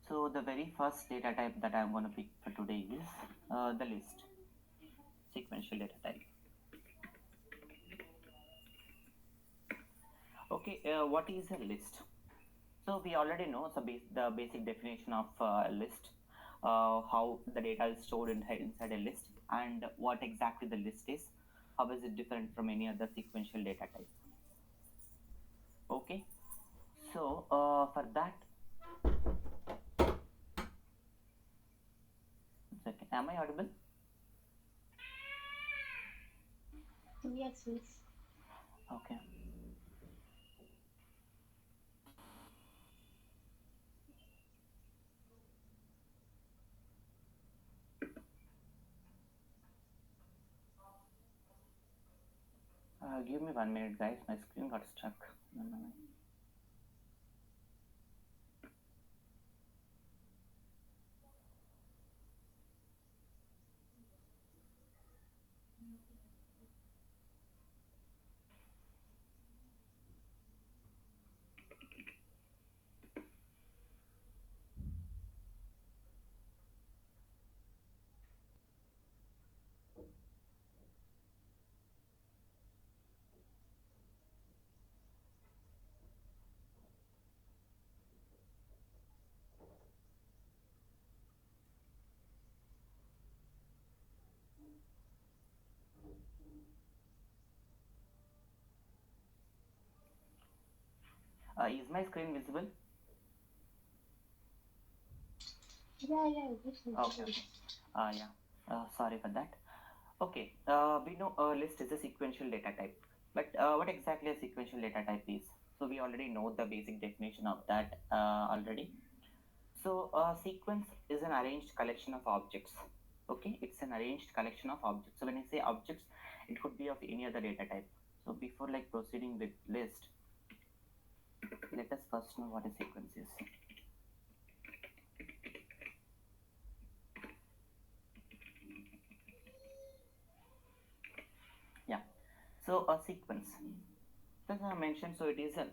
So the very first data type that I'm going to pick for today is the list, sequential data type. Okay, what is a list? So we already know the basic definition of a list, how the data is stored inside a list, and what exactly the list is. How is it different from any other sequential data type? Okay, so for that, second, am I audible? Yes, yes. Okay. Give me 1 minute, guys. My screen got stuck. No, no, no. Is my screen visible? Yeah, yeah, this is Okay, good. okay. Yeah. Sorry for that. Okay. We know a list is a sequential data type, but what exactly a sequential data type is? So we already know the basic definition of that already. So a sequence is an arranged collection of objects. Okay, it's an arranged collection of objects. So when I say objects, it could be of any other data type. So before like proceeding with list, let us first know what a sequence is. Yeah. So a sequence, as I mentioned, so it is an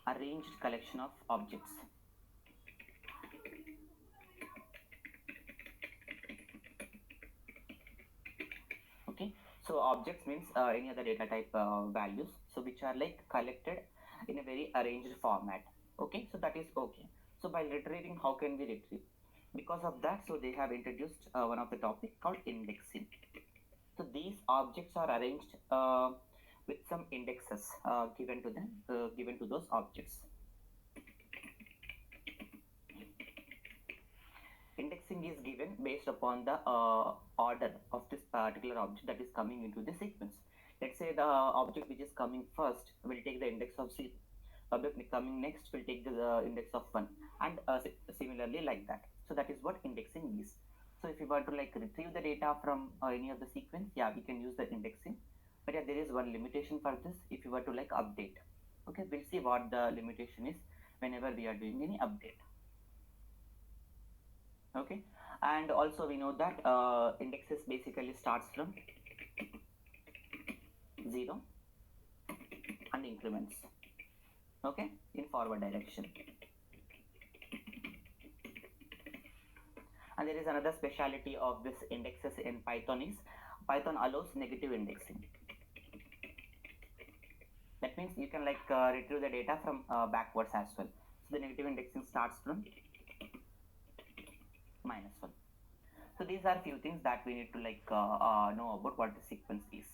arranged collection of objects. Okay, so objects means any other data type values, so which are like collected in a very arranged format. Okay, so that is okay. So by retrieving, how can we retrieve? Because of that, so they have introduced one of the topic called indexing. So these objects are arranged with some indexes given to them, given to those objects. Indexing is given based upon the order of this particular object that is coming into the sequence. Let's say the object which is coming first will take the index of 0. Object coming next will take the index of 1, and similarly like that. So that is what indexing is. So if you want to like retrieve the data from any of the sequence, yeah, we can use the indexing. But yeah, there is one limitation for this. If you were to like update, okay, we'll see what the limitation is whenever we are doing any update. Okay, and also we know that indexes basically starts from 0 and increments, okay, in forward direction. And there is another speciality of this indexes in Python is Python allows negative indexing. That means you can like retrieve the data from backwards as well. So the negative indexing starts from -1. So these are few things that we need to like know about what the sequence is.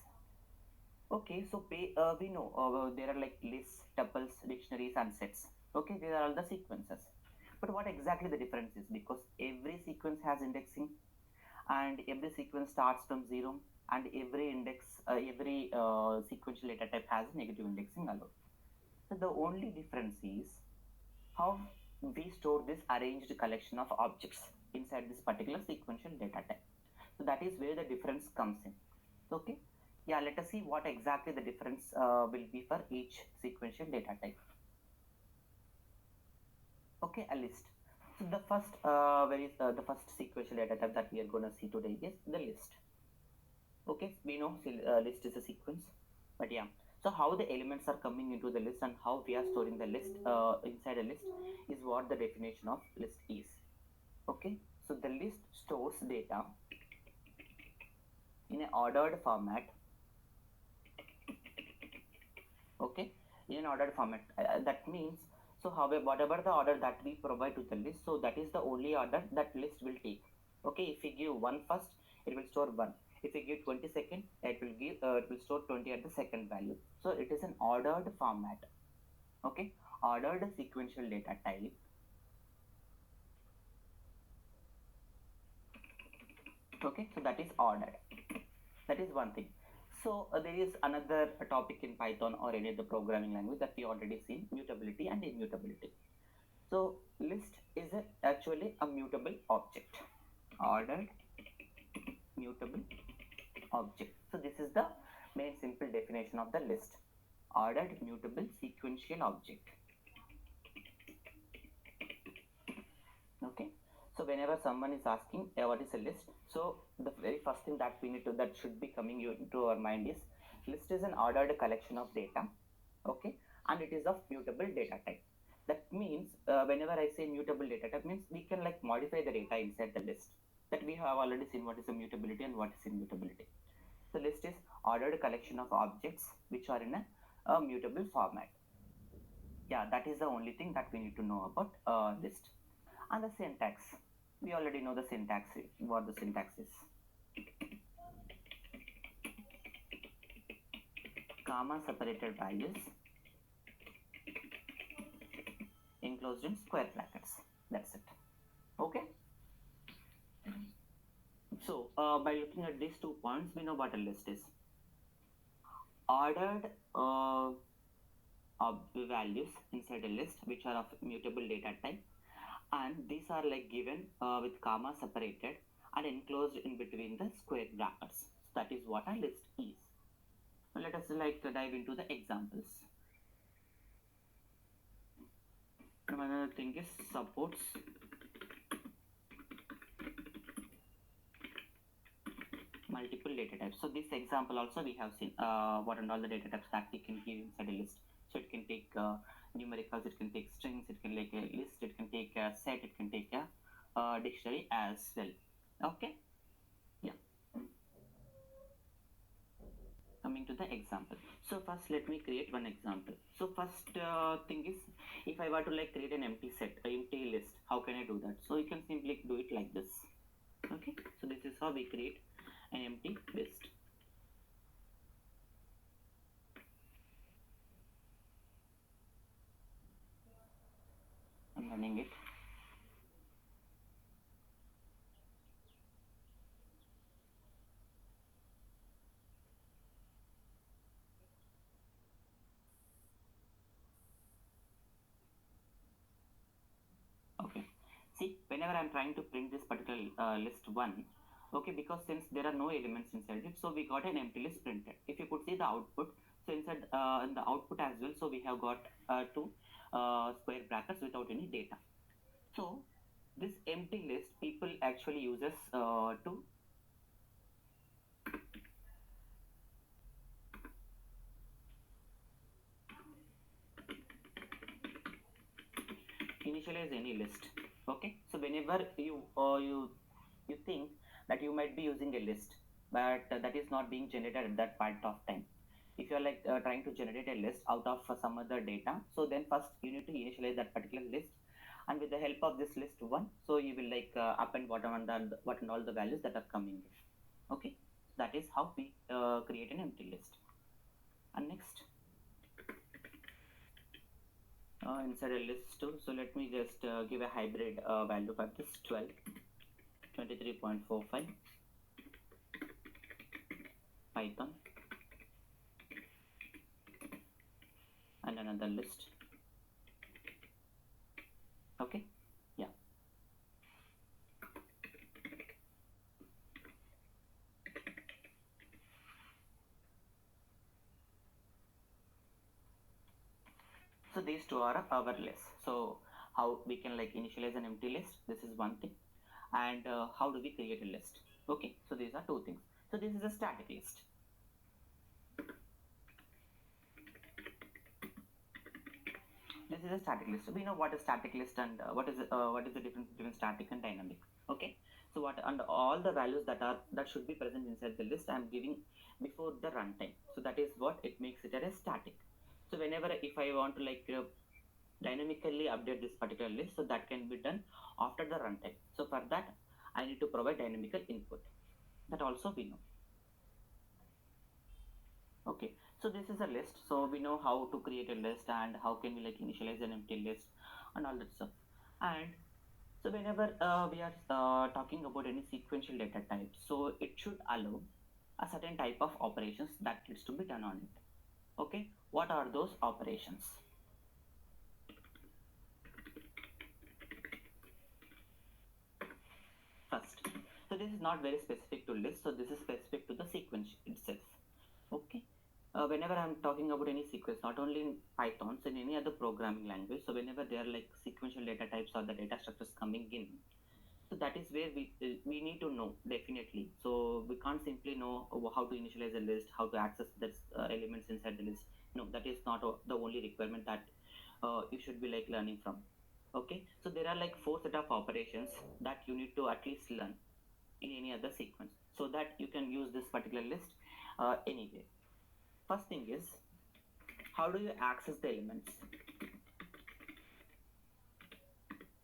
Okay, so we know there are like lists, tuples, dictionaries, and sets. Okay, these are all the sequences. But what exactly the difference is? Because every sequence has indexing, and every sequence starts from 0, and every sequential data type has negative indexing allowed. So the only difference is how we store this arranged collection of objects inside this particular sequential data type. So that is where the difference comes in. Okay, yeah, let us see what exactly the difference will be for each sequential data type. Okay, a list. So the first sequential data type that we are going to see today is the list. Okay, we know list is a sequence, but yeah, So how the elements are coming into the list and how we are storing the list inside a list is what the definition of list is. Okay, so the list stores data in an ordered format. Okay, in an ordered format. That means, so however, whatever the order that we provide to the list, so that is the only order that list will take. Okay, if we give 1 first, it will store 1. If we give 20 second, it will store 20 at the second value. So it is an ordered format. Okay, ordered sequential data type. Okay, so that is ordered. That is one thing. So there is another topic in Python or any other programming language that we already seen, mutability and immutability. So list is actually a mutable object, ordered mutable object. So this is the main simple definition of the list, ordered mutable sequential object. Okay, so whenever someone is asking what is a list, so the very first thing that we need to, that should be coming into our mind is, list is an ordered collection of data. Okay, and it is of mutable data type. That means whenever I say mutable data type, means we can like modify the data inside the list. That we have already seen what is a mutability and what is immutability. So list is ordered collection of objects which are in a mutable format. Yeah, that is the only thing that we need to know about list. And the syntax, we already know the syntax, what the syntax is. Comma separated values enclosed in square brackets. That's it. Okay. So by looking at these 2 points, we know what a list is. Ordered values inside a list which are of mutable data type, and these are like given with comma separated and enclosed in between the square brackets. So that is what a list is. Now let us like dive into the examples. Another thing is supports multiple data types. So this example also we have seen what and all the data types that we can give inside a list. So it can take numericals, it can take strings, it can take a list, it can take a set, it can take a dictionary as well. Okay, yeah. Coming to the example. So first let me create one example. So first thing is, if I were to like create an empty set, an empty list, how can I do that? So you can simply do it like this. Okay, so this is how we create an empty list. I'm running it. Okay, see, whenever I'm trying to print this particular list 1, okay, because since there are no elements inside it, so we got an empty list printed. If you could see the output, so inside in the output as well, so we have got 2 square brackets without any data. So this empty list people actually uses to initialize any list. Okay, so whenever you think that you might be using a list, but that is not being generated at that point of time. If you are like trying to generate a list out of some other data, so then first you need to initialize that particular list, and with the help of this list 1, so you will like append what and all the values that are coming in. Okay, that is how we create an empty list. And next, inside a list too, so let me just give a hybrid value for this 12, 23.45 Python, and another list. Okay, yeah. So these two are our lists. So how we can like initialize an empty list, this is one thing, and how do we create a list? Okay, so these are 2 things. So this is a static list. This is a static list. We know what is static list and what is the difference between static and dynamic. Okay, so what and all the values that should be present inside the list I am giving before the runtime. So that is what it makes it as static. So whenever if I want to dynamically update this particular list, so that can be done after the runtime. So for that I need to provide dynamical input. That also we know. Okay, so this is a list. So we know how to create a list and how can we initialize an empty list and all that stuff. And so whenever we are talking about any sequential data type, so it should allow a certain type of operations that needs to be done on it. Okay, what are those operations? First, so this is not very specific to list, so this is specific to the sequence itself. Okay, whenever I'm talking about any sequence, not only in Python, so in any other programming language, so whenever there are sequential data types or the data structures coming in, so that is where we need to know definitely. So we can't simply know how to initialize a list, how to access the elements inside the list. No, that is not the only requirement that you should be learning from. Okay, so there are four set of operations that you need to at least learn in any other sequence so that you can use this particular list anyway. First thing is, how do you access the elements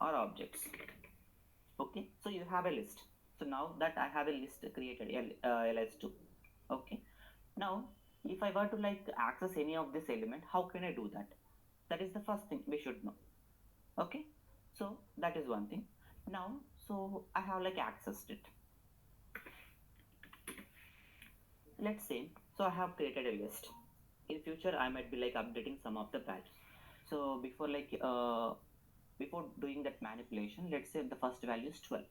or objects? Okay, so you have a list. So now that I have a list created, ls2. Okay, now if I were to access any of this element, how can I do that? That is the first thing we should know. Okay, so that is one thing. Now, so I have accessed it. Let's say, so I have created a list. In future I might be updating some of the values. So before doing that manipulation, let's say the first value is 12.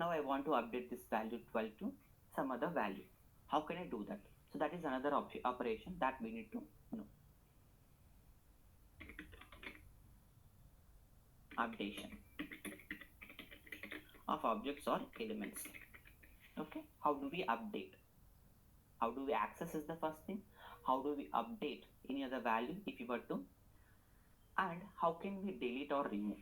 Now I want to update this value 12 to some other value. How can I do that? So that is another operation that we need to know. Updation of objects or elements. Okay, how do we update? How do we access is the first thing. How do we update any other value if you were to? And how can we delete or remove?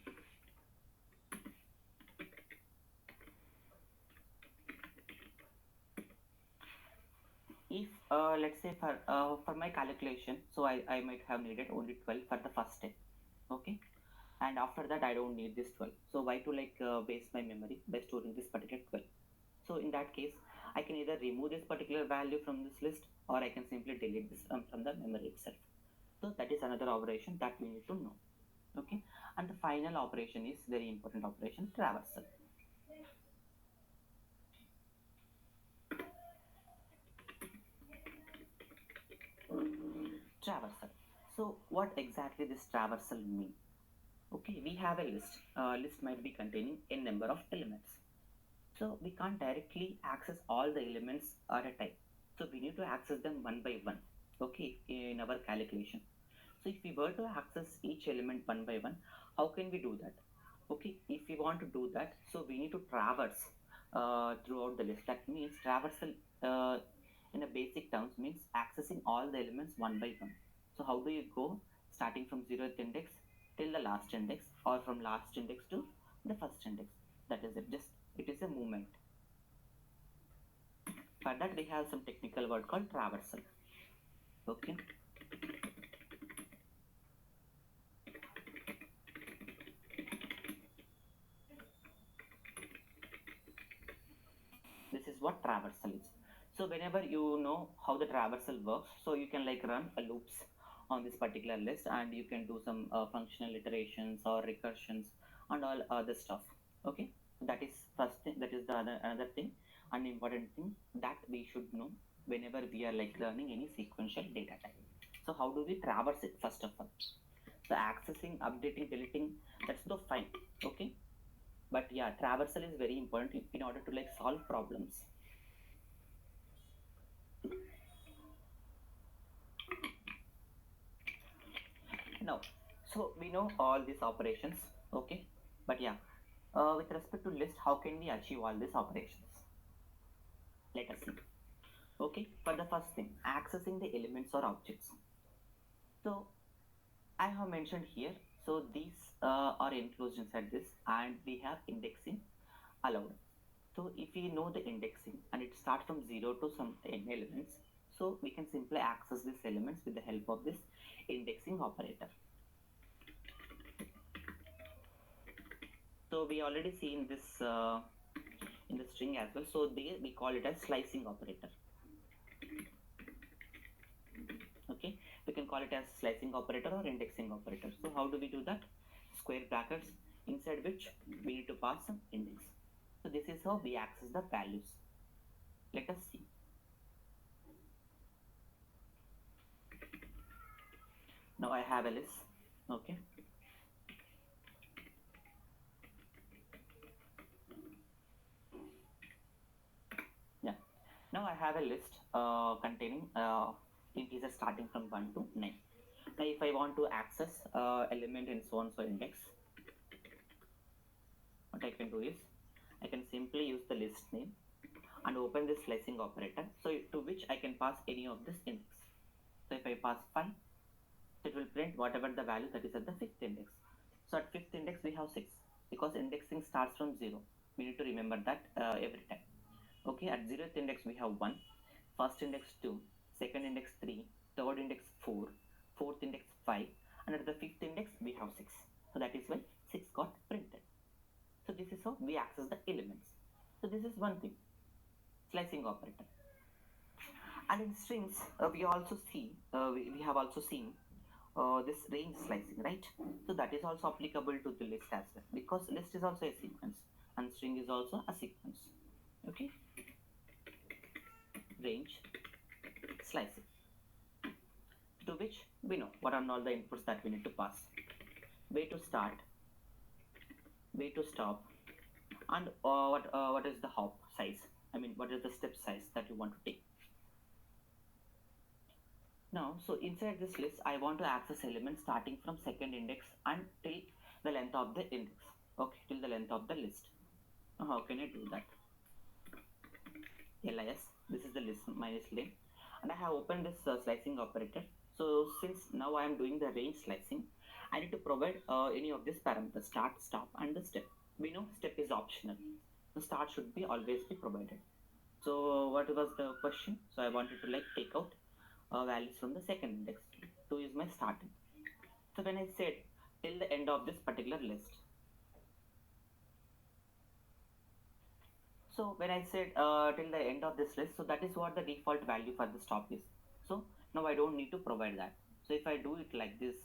If let's say for my calculation, so I might have needed only 12 for the first step. Okay, and after that I don't need this 12. So why to waste my memory by storing this particular 12? So in that case, I can either remove this particular value from this list, or I can simply delete this from the memory itself. So that is another operation that we need to know. Okay, and the final operation is very important operation, traversal. Traversal. So what exactly this traversal mean? Okay, we have a list. List might be containing a number of elements. So we can't directly access all the elements at a time. So we need to access them one by one. Okay, in our calculation. So if we were to access each element one by one, how can we do that? Okay, if we want to do that, so we need to traverse throughout the list. That means traversal in a basic terms means accessing all the elements one by one. So how do you go starting from 0th index till the last index, or from last index to the first index? That is it. Just it is a movement. For that we have some technical word called traversal. Okay. This is what traversal is. So whenever you know how the traversal works, so you can run a loops on this particular list, and you can do some functional iterations or recursions and all other stuff. Okay, that is first thing. That is the another thing, an important thing that we should know whenever we are learning any sequential data type. So how do we traverse it first of all? So accessing, updating, deleting, that's the fine. Okay, but yeah, traversal is very important in order to solve problems. Now, so we know all these operations. Okay, but yeah, with respect to list, how can we achieve all these operations? Let us see. Okay, for the first thing, accessing the elements or objects. So I have mentioned here, So these are enclosed inside this, and we have indexing allowed. So if we know the indexing and it starts from 0 to some n elements, so we can simply access these elements with the help of this indexing operator. So we already seen this in the string as well. So there we call it as slicing operator. Okay, we can call it as slicing operator or indexing operator. So how do we do that? Square brackets inside which we need to pass some index. So this is how we access the values. Let us see. Now I have a list. Okay. Yeah. Now I have a list containing integers starting from 1 to 9. Now if I want to access element in so and so index, what I can do is I can simply use the list name and open this slicing operator, so to which I can pass any of this index. So if I pass 5, it will print whatever the value that is at the 5th index. So at 5th index we have 6 because indexing starts from 0. We need to remember that every time. Okay, at 0th index we have 1, first index 2, second index 3, third index 4, fourth index 5, and at the 5th index we have 6. So that is why 6 got printed. So this is how we access the elements. So this is one thing, slicing operator. And in strings we also see we have also seen this range slicing, right? So that is also applicable to the list as well, because list is also a sequence and string is also a sequence. Okay, range slicing, to which we know what are all the inputs that we need to pass: way to start, way to stop, and what is the hop size, I mean what is the step size that you want to take. Now, so inside this list, I want to access elements starting from second index until the length of the index. Okay, till the length of the list. Now, how can I do that? LIS, this is the list, my list name, and I have opened this slicing operator. So since now I am doing the range slicing, I need to provide any of these parameters: start, stop, and the step. We know step is optional. The start should be always be provided. So what was the question? So I wanted to like take out values from the second index. 2 is my starting. So when I said till the end of this particular list, so when I said till the end of this list, so that is what the default value for the stop is. So now I don't need to provide that. So if I do it like this,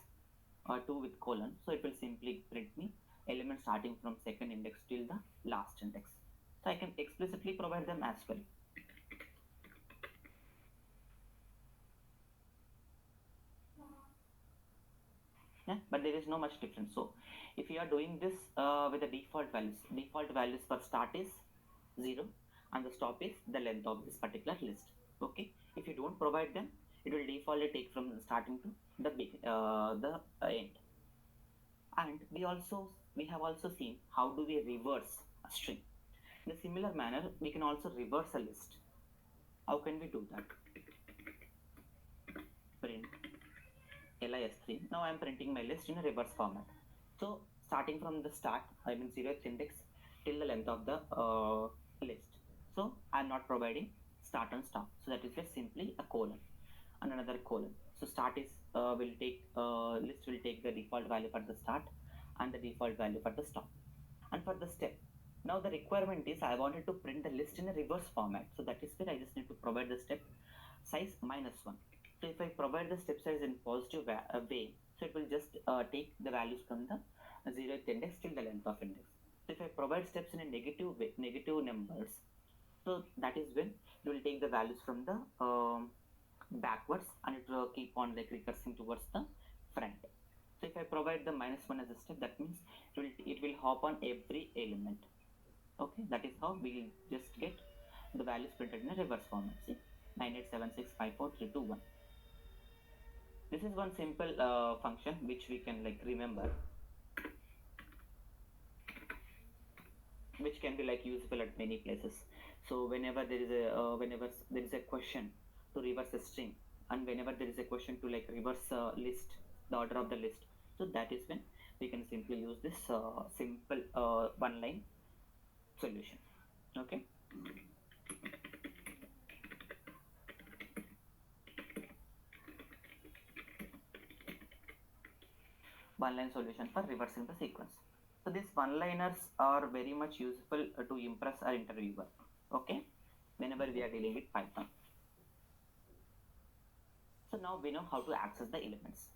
2 with colon, so it will simply print me elements starting from second index till the last index. So I can explicitly provide them as well. Yeah, but there is no much difference. So if you are doing this with the default values for start is 0 and the stop is the length of this particular list. Okay, if you don't provide them, it will defaultly take from the starting to the end. And we have also seen how do we reverse a string. In a similar manner, we can also reverse a list. How can we do that? Print LIS3. Now I am printing my list in a reverse format. So starting from the start, I mean 0th index till the length of the list. So I am not providing start and stop. So that is just simply a colon and another colon. So start is will take list will take the default value for the start and the default value for the stop. And for the step, now the requirement is I wanted to print the list in a reverse format. So that is where I just need to provide the step size -1. So if I provide the step size in positive way, so it will just take the values from the 0th index till the length of index. So if I provide steps in a negative way, negative numbers, so that is when it will take the values from the backwards and it will keep on like recursing towards the front. So if I provide the -1 as a step, that means it will hop on every element. Okay, that is how we will just get the values printed in a reverse format. See, 98765432 This is one simple function which we can like remember, which can be like useful at many places. So whenever there is a question to reverse a string, and whenever there is a question to like reverse a list, the order of the list, so that is when we can simply use this simple one line solution. Okay, one line solution for reversing the sequence. So these one liners are very much useful to impress our interviewer. Okay, whenever we are dealing with Python. So now we know how to access the elements.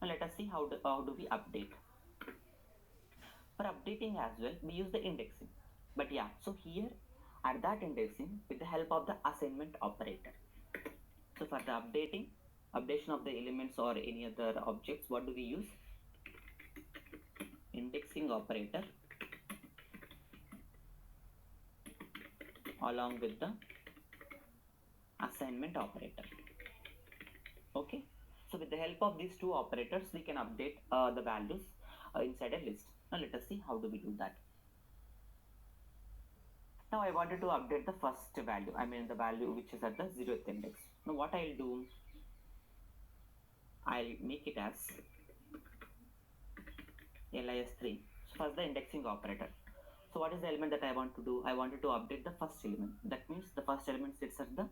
Now let us see how do we update. For updating as well, we use the indexing. But yeah, so here at that indexing with the help of the assignment operator. So for the updation of the elements or any other objects, what do we use? Indexing operator along with the assignment operator. Okay, so with the help of these two operators, we can update the values inside a list. Now let us see how do we do that. Now I wanted to update the first value, I mean the value which is at the 0th index. Now what I'll do, I'll make it as lis3. So first the indexing operator. So what is the element that I want to do? I wanted to update the first element. That means the first element sits at the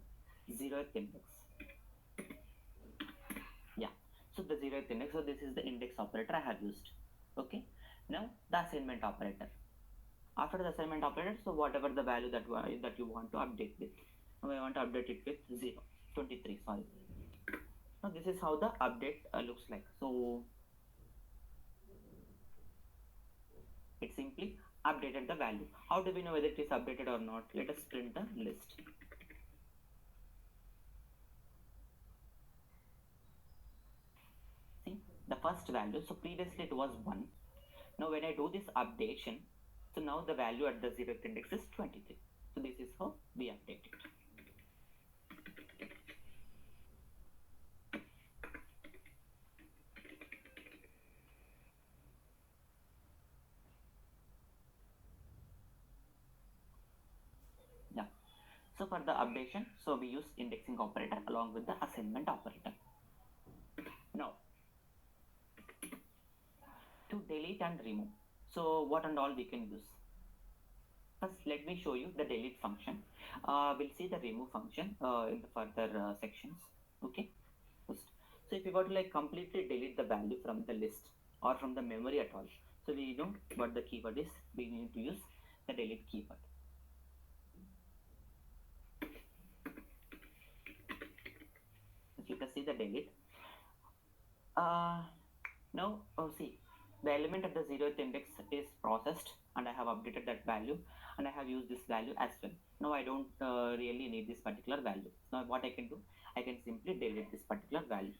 0th index. Yeah, so the 0th index, so this is the index operator I have used. Okay, now the assignment operator. After the assignment operator, so whatever the value that you want to update with. Now I want to update it with 23, sorry. Now this is how the update looks like. So it simply updated the value. How do we know whether it is updated or not? Let us print the list. See the first value, so previously it was 1. Now when I do this updation, so now the value at the 0th index is 23. So this is how we update it. Yeah. So for the updation, so we use indexing operator along with the assignment operator. Now to delete and remove, so what and all we can use? First let me show you the delete function. We'll see the remove function in the further sections. Okay, first, so if you want to like completely delete the value from the list or from the memory at all, so we know what the keyword is. We need to use the delete keyword. Let us see the delete. Now see, the element at the 0th index is processed and I have updated that value and I have used this value as well. Now I don't really need this particular value. Now what I can do, I can simply delete this particular value.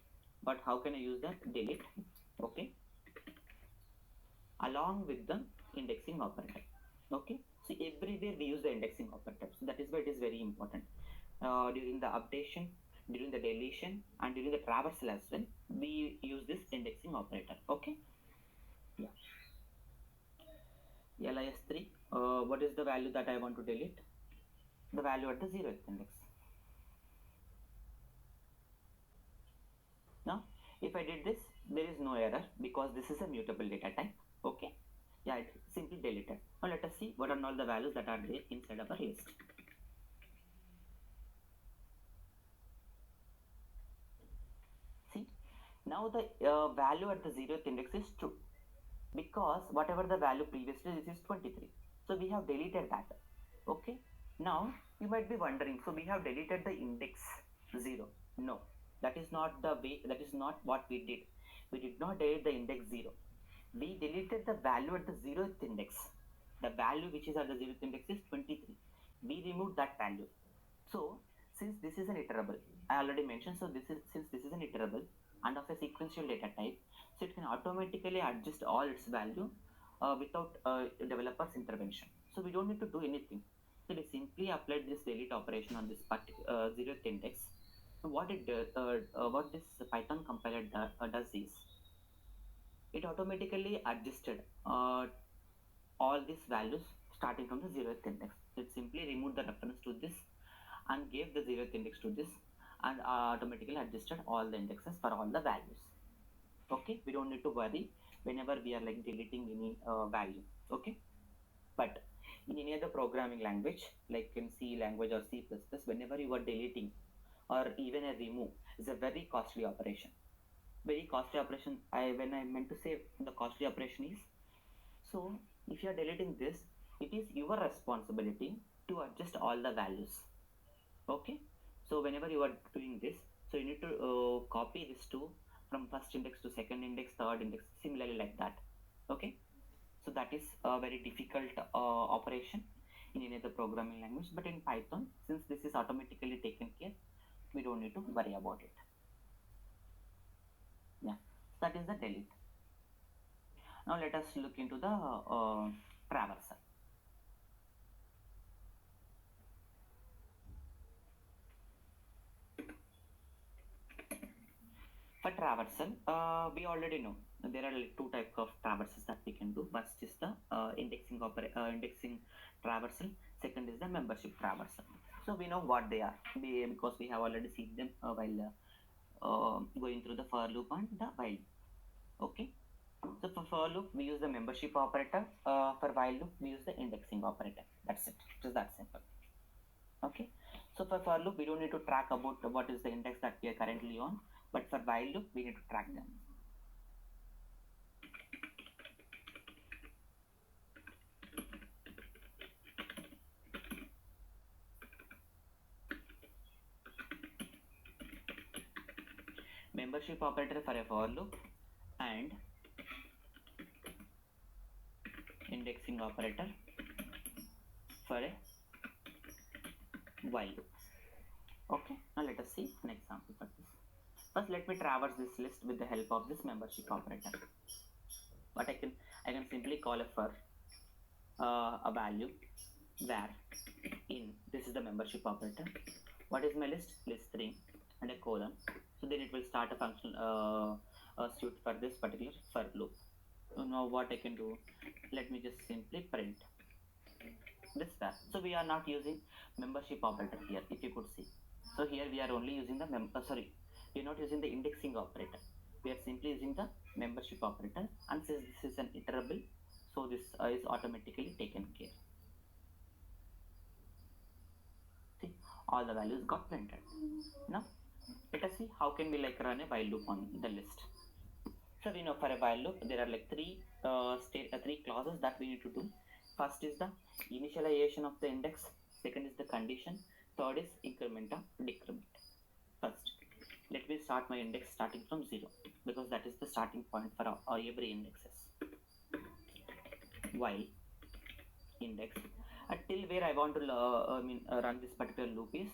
But how can I use that? Delete. Okay, along with the indexing operator. Okay, so everywhere we use the indexing operator, so that is why it is very important. During the updation, during the deletion, and during the traversal as well, we use this indexing operator. Okay, yeah. lis3, what is the value that I want to delete? The value at the 0th index. Now if I did this, there is no error because this is a mutable data type. Okay, yeah, it simply deleted. Now let us see what are all the values that are there inside of our list. See, now the value at the 0th index is true because whatever the value previously, this is 23, so we have deleted that. Okay, now you might be wondering, so we have deleted the index 0. No, that is not the way, that is not what we did. We did not delete the index 0. We deleted the value at the 0th index. The value which is at the 0th index is 23. We removed that value. So since this is an iterable, I already mentioned, so since this is an iterable and of a sequential data type, so it can automatically adjust all its value without developer's intervention. So we don't need to do anything. So we simply applied this delete operation on this 0th index. So what this Python compiler does is, it automatically adjusted all these values starting from the 0th index. It simply removed the reference to this and gave the 0th index to this and automatically adjusted all the indexes for all the values. Okay, we don't need to worry. whenever we are like deleting any value. Okay, but in any other programming language like in C language or C++, whenever you are deleting or even a remove is a very costly operation. Very costly operation. When I meant to say the costly operation is, so if you are deleting this, it is your responsibility to adjust all the values. Okay, so whenever you are doing this, so you need to copy this to from first index to second index, third index, similarly like that. Okay, so that is a very difficult operation in any other programming language, but in Python, since this is automatically taken care, we don't need to worry about it. Yeah, that is the delete. Now let us look into the traversal. For traversal, we already know there are like two types of traversals that we can do. First is the indexing traversal. Second is the membership traversal. So we know what they are because we have already seen them while going through the for loop and the while. Okay. So for for loop we use the membership operator. For while loop we use the indexing operator. That's it. Just that simple. Okay, so for loop we don't need to track about what is the index that we are currently on, but for while loop we need to track them. Membership operator for a for loop and indexing operator for a while loop. Okay, now let us see an example for this. First let me traverse this list with the help of this membership operator. What I can simply call a for a value where in this is the membership operator. What is my list? List 3 and a colon. So then it will start a function suit for this particular for loop. So now what I can do, let me just simply print this var. So we are not using membership operator here, if you could see. So here we are only using the we are not using the indexing operator. We are simply using the membership operator, and since this is an iterable, so this is automatically taken care. See, all the values got printed. Now let us see how can we like run a while loop on the list. So we know for a while loop there are like three clauses that we need to do. First is the initialization of the index, second is the condition, third is increment or decrement. First, let me start my index starting from 0 because that is the starting point for every indexes. While index till where I want to run this particular loop is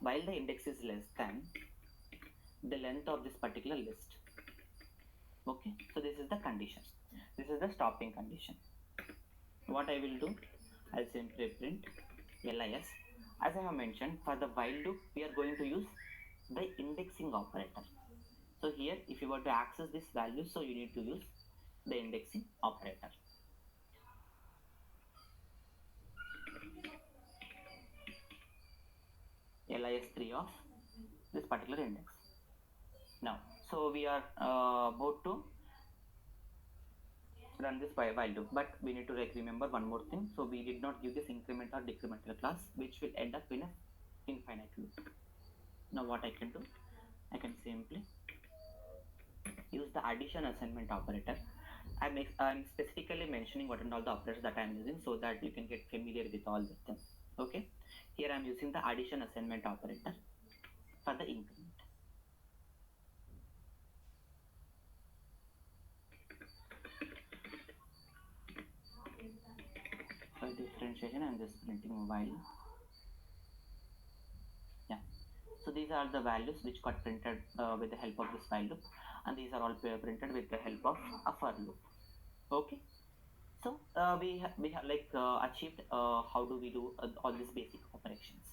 while the index is less than the length of this particular list. Okay, so this is the condition, this is the stopping condition. What I will do, I'll simply print lis. As I have mentioned, for the while loop we are going to use the indexing operator. So here if you want to access this value, so you need to use the indexing operator. lis3 of this particular index. Now so we are about to run this while loop, but we need to like remember one more thing. So we did not give this increment or decremental class, which will end up in a infinite loop. Now what I can do, I can simply use the addition assignment operator. I'm specifically mentioning what and all the operators that I'm using so that you can get familiar with all of them. Okay, here I'm using the addition assignment operator for the increment. For differentiation, I'm just printing while. Yeah, so these are the values which got printed with the help of this while loop, and these are all printed with the help of a for loop. Okay, so we have like achieved how do we do all these basic operations,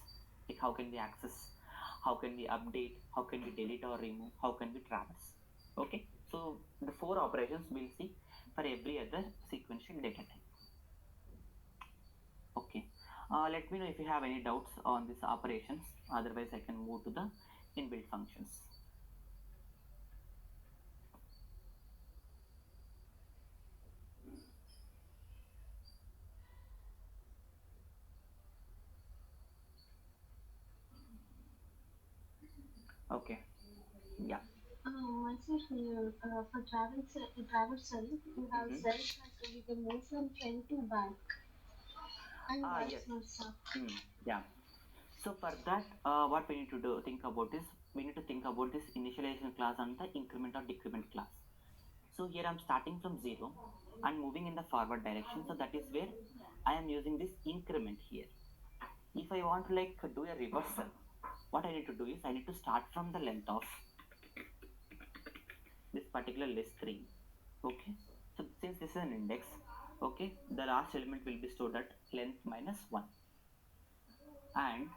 like how can we access, how can we update, how can we delete or remove, how can we traverse. Okay, so the 4 operations we'll see for every other sequential data type. Okay, let me know if you have any doubts on these operations, otherwise I can move to the inbuilt functions. Okay. Yeah. Once you for travel cell, you have Mm-hmm. cells that we can move from front to back and Ah, vice yes. versa. Yeah. So for that, what we need to do, think about is we need to think about this initialization class and the increment or decrement class. So here I'm starting from 0 and moving in the forward direction. So that is where I am using this increment here. If I want to like do a reversal, what I need to do is I need to start from the length of this particular list 3. Okay. So since this is an index, okay, the last element will be stored at length minus 1. And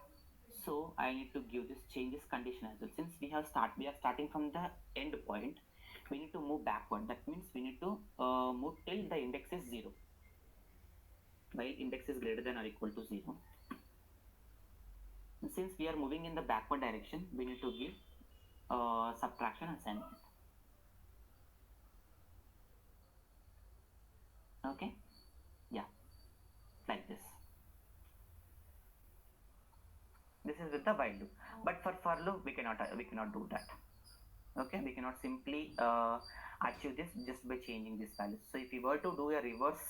so I need to give this changes condition as well. Since we are starting from the end point, we need to move backward. That means we need to move till the index is 0, while index is greater than or equal to 0. And since we are moving in the backward direction, we need to give subtraction assignment. Okay. Yeah, like this is with the while loop, but for loop we cannot do that. Okay, we cannot simply achieve this just by changing these values. So if you were to do a reverse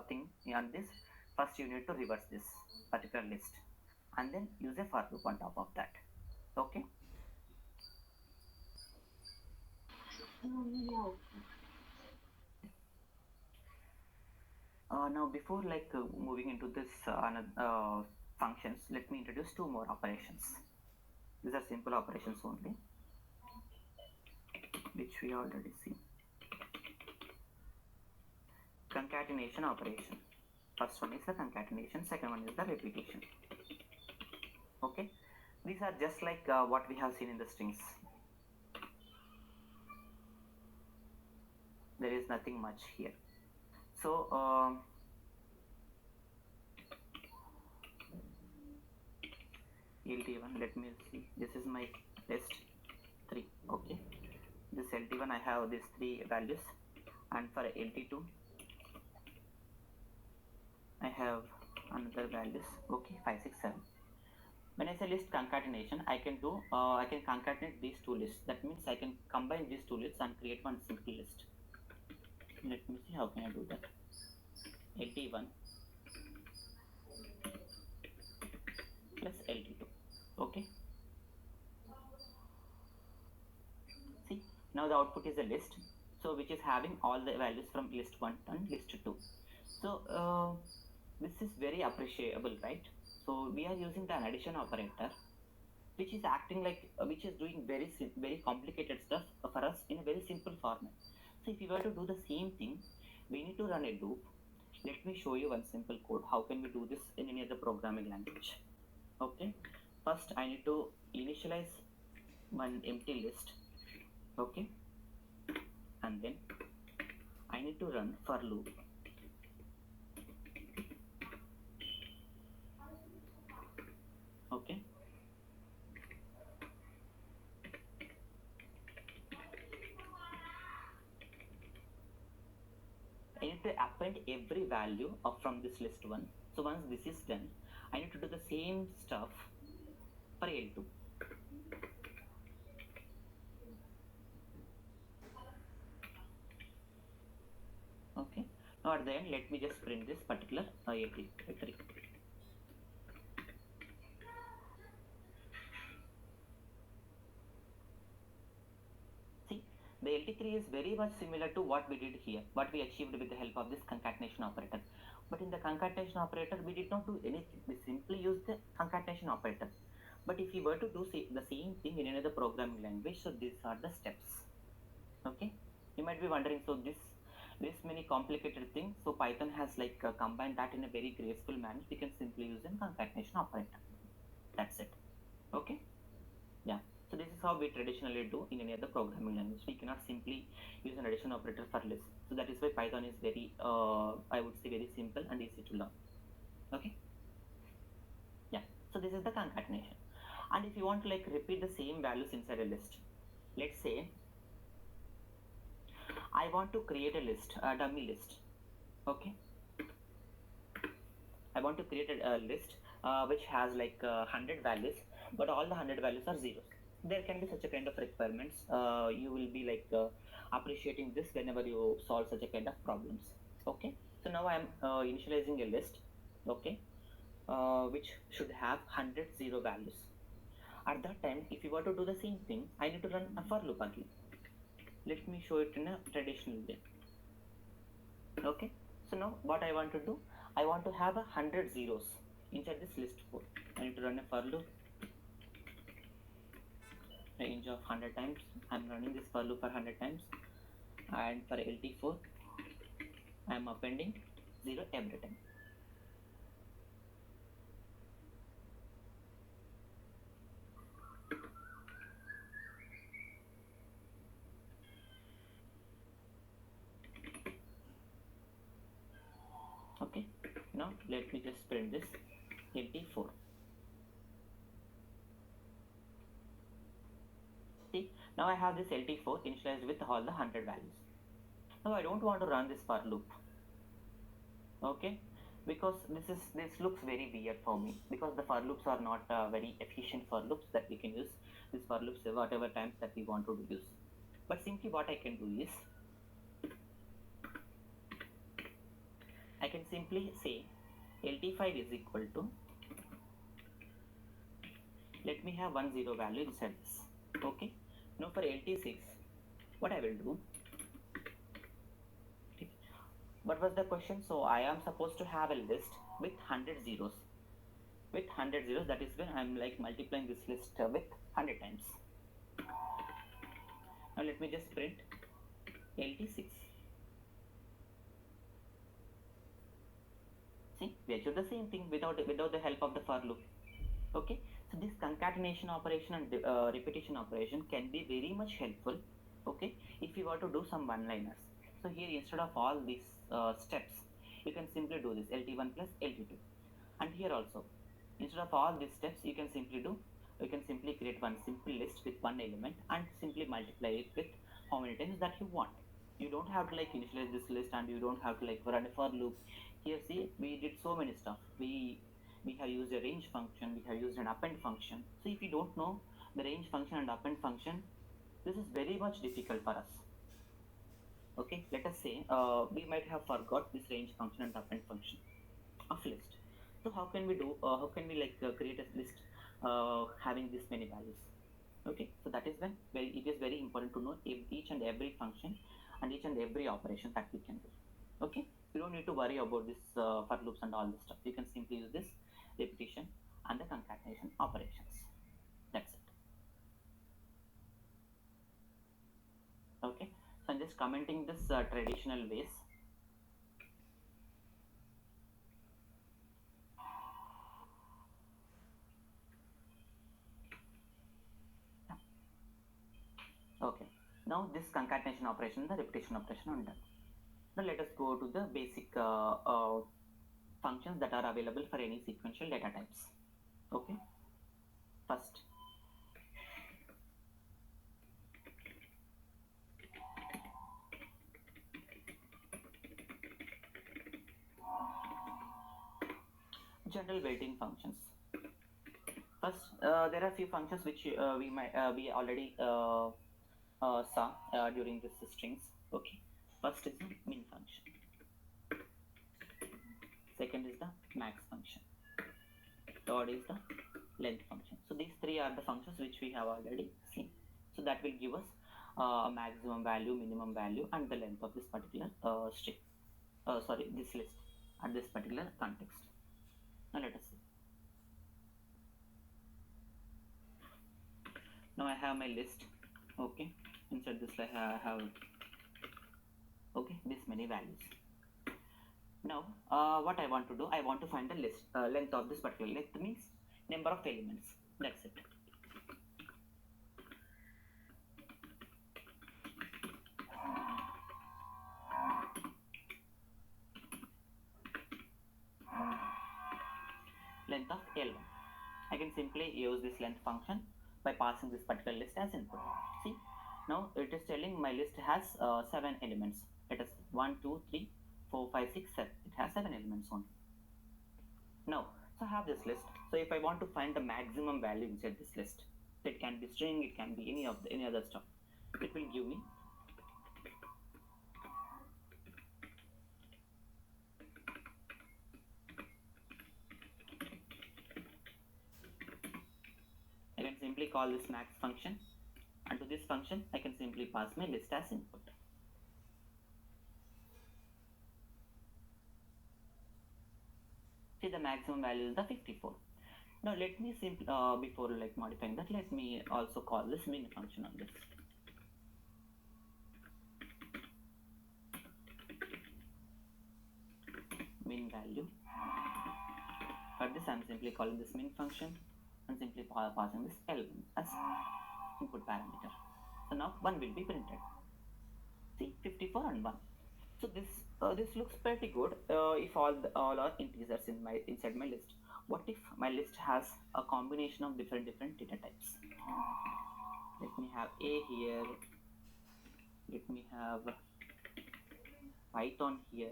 thing on this, first you need to reverse this particular list and then use a for loop on top of that. Okay. Yeah. Now before like moving into this functions, let me introduce two more operations. These are simple operations only, which we already see. Concatenation operation. First one is the concatenation, second one is the repetition. Okay, these are just like what we have seen in the strings. There is nothing much here. So LT1, let me see, this is my list 3. Okay, this LT1 I have these 3 values, and for LT2 I have another values. Okay, 5 6 7. When I say list concatenation, I can concatenate these two lists. That means I can combine these two lists and create one simple list. Let me see how can I do that. LT1 plus LT2. Okay, see, now the output is a list, so which is having all the values from list 1 and list 2. So this is very appreciable, right? So we are using the addition operator, which is acting like which is doing very complicated stuff for us in a very simple format. So if you were to do the same thing, we need to run a loop. Let me show you one simple code. How can we do this in any other programming language? Okay, first I need to initialize one empty list. Okay, and then I need to run for loop. Okay, I need to append every value of from this list 1. So once this is done, I need to do the same stuff for L2. Okay, now at the end let me just print this particular LT3. See, the LT3 is very much similar to what we did here, what we achieved with the help of this concatenation operator. But in the concatenation operator, we did not do anything. We simply used the concatenation operator. But if you were to do the same thing in another programming language, so these are the steps. Okay, you might be wondering, so this many complicated things. So Python has like combined that in a very graceful manner. We can simply use a concatenation operator. That's it. Okay. Yeah. So this is how we traditionally do in any other programming language. We cannot simply use an addition operator for list. So that is why Python is very, I would say, very simple and easy to learn. Okay. Yeah. So this is the concatenation. And if you want to like repeat the same values inside a list, let's say I want to create a list, a dummy list. Okay. I want to create a list which has like 100 values, but all the 100 values are zeros. there can be such a kind of requirements. You will be like appreciating this whenever you solve such a kind of problems. Okay, so now I am initializing a list. Okay, which should have 100 zero values. At that time, if you were to do the same thing, I need to run a for loop again. Let me show it in a traditional way. Okay, so now what I want to do, I want to have 100 zeros inside this list 4. I need to run a for loop range of 100 times. I'm running this for loop for 100 times, and for LT4 I'm appending 0 every time. Okay, now let me just print this LT4. See, now I have this LT4 initialized with all the 100 values. Now I don't want to run this for loop. Okay, because this looks very weird for me, because the for loops are not very efficient for loops that we can use. This for loops whatever times that we want to use. But simply what I can do is, I can simply say LT5 is equal to, let me have 10 value inside this. Okay, now for LT6 what I will do, what was the question? So I am supposed to have a list with 100 zeros. With 100 zeros, that is when I'm like multiplying this list with 100 times. Now let me just print LT6. See, we achieve the same thing without the help of the for loop. Okay, so this concatenation operation and repetition operation can be very much helpful. Okay, if you want to do some one-liners. So here, instead of all these steps, you can simply do this LT1 plus LT2. And here also, instead of all these steps, you can simply create one simple list with one element and simply multiply it with how many times that you want. You don't have to like initialize this list, and you don't have to like run a for loop. Here, see, we did so many stuff. We have used a range function, we have used an append function. So if you don't know the range function and append function, this is very much difficult for us. Okay, let us say we might have forgot this range function and append function of list. So how can we do, how can we like create a list having this many values? Okay, so that is when it is very important to know each and every function and each and every operation that we can do. Okay, you don't need to worry about this for loops and all this stuff. You can simply use this repetition and the concatenation operations. That's it. Okay, so I'm just commenting this traditional ways. Okay, now this concatenation operation, the repetition operation are done. Now let us go to the basic functions that are available for any sequential data types. Okay, first, general built-in functions. First, there are few functions which we already saw during this strings. Okay, first is the min function. Second is the max function. Third is the length function. So these three are the functions which we have already seen. So that will give us a maximum value, minimum value, and the length of this particular string. This list at this particular context. Now let us see. Now I have my list. Okay, inside this I have okay this many values. Now what I want to do, I want to find the list length of this particular list, means number of elements. That's it. Length of L1. I can simply use this length function by passing this particular list as input. See, now it is telling my list has 7 elements. Let us 1, 2, 3, 4, 5, 6, 7. It has 7 elements only. Now, so I have this list. So if I want to find the maximum value inside this list, It can be string, it can be any other stuff. It will give me. I can simply call this max function, and to this function I can simply pass my list as input. See, the maximum value is the 54. Now let me simply before like modifying that, let me also call this min function on this. Min value. For this I'm simply calling this min function and simply passing this L1 as input parameter. So now 1 will be printed. See, 54 and 1. So this looks pretty good if all are integers inside my list. What if my list has a combination of different data types? Let me have A here. Let me have Python here.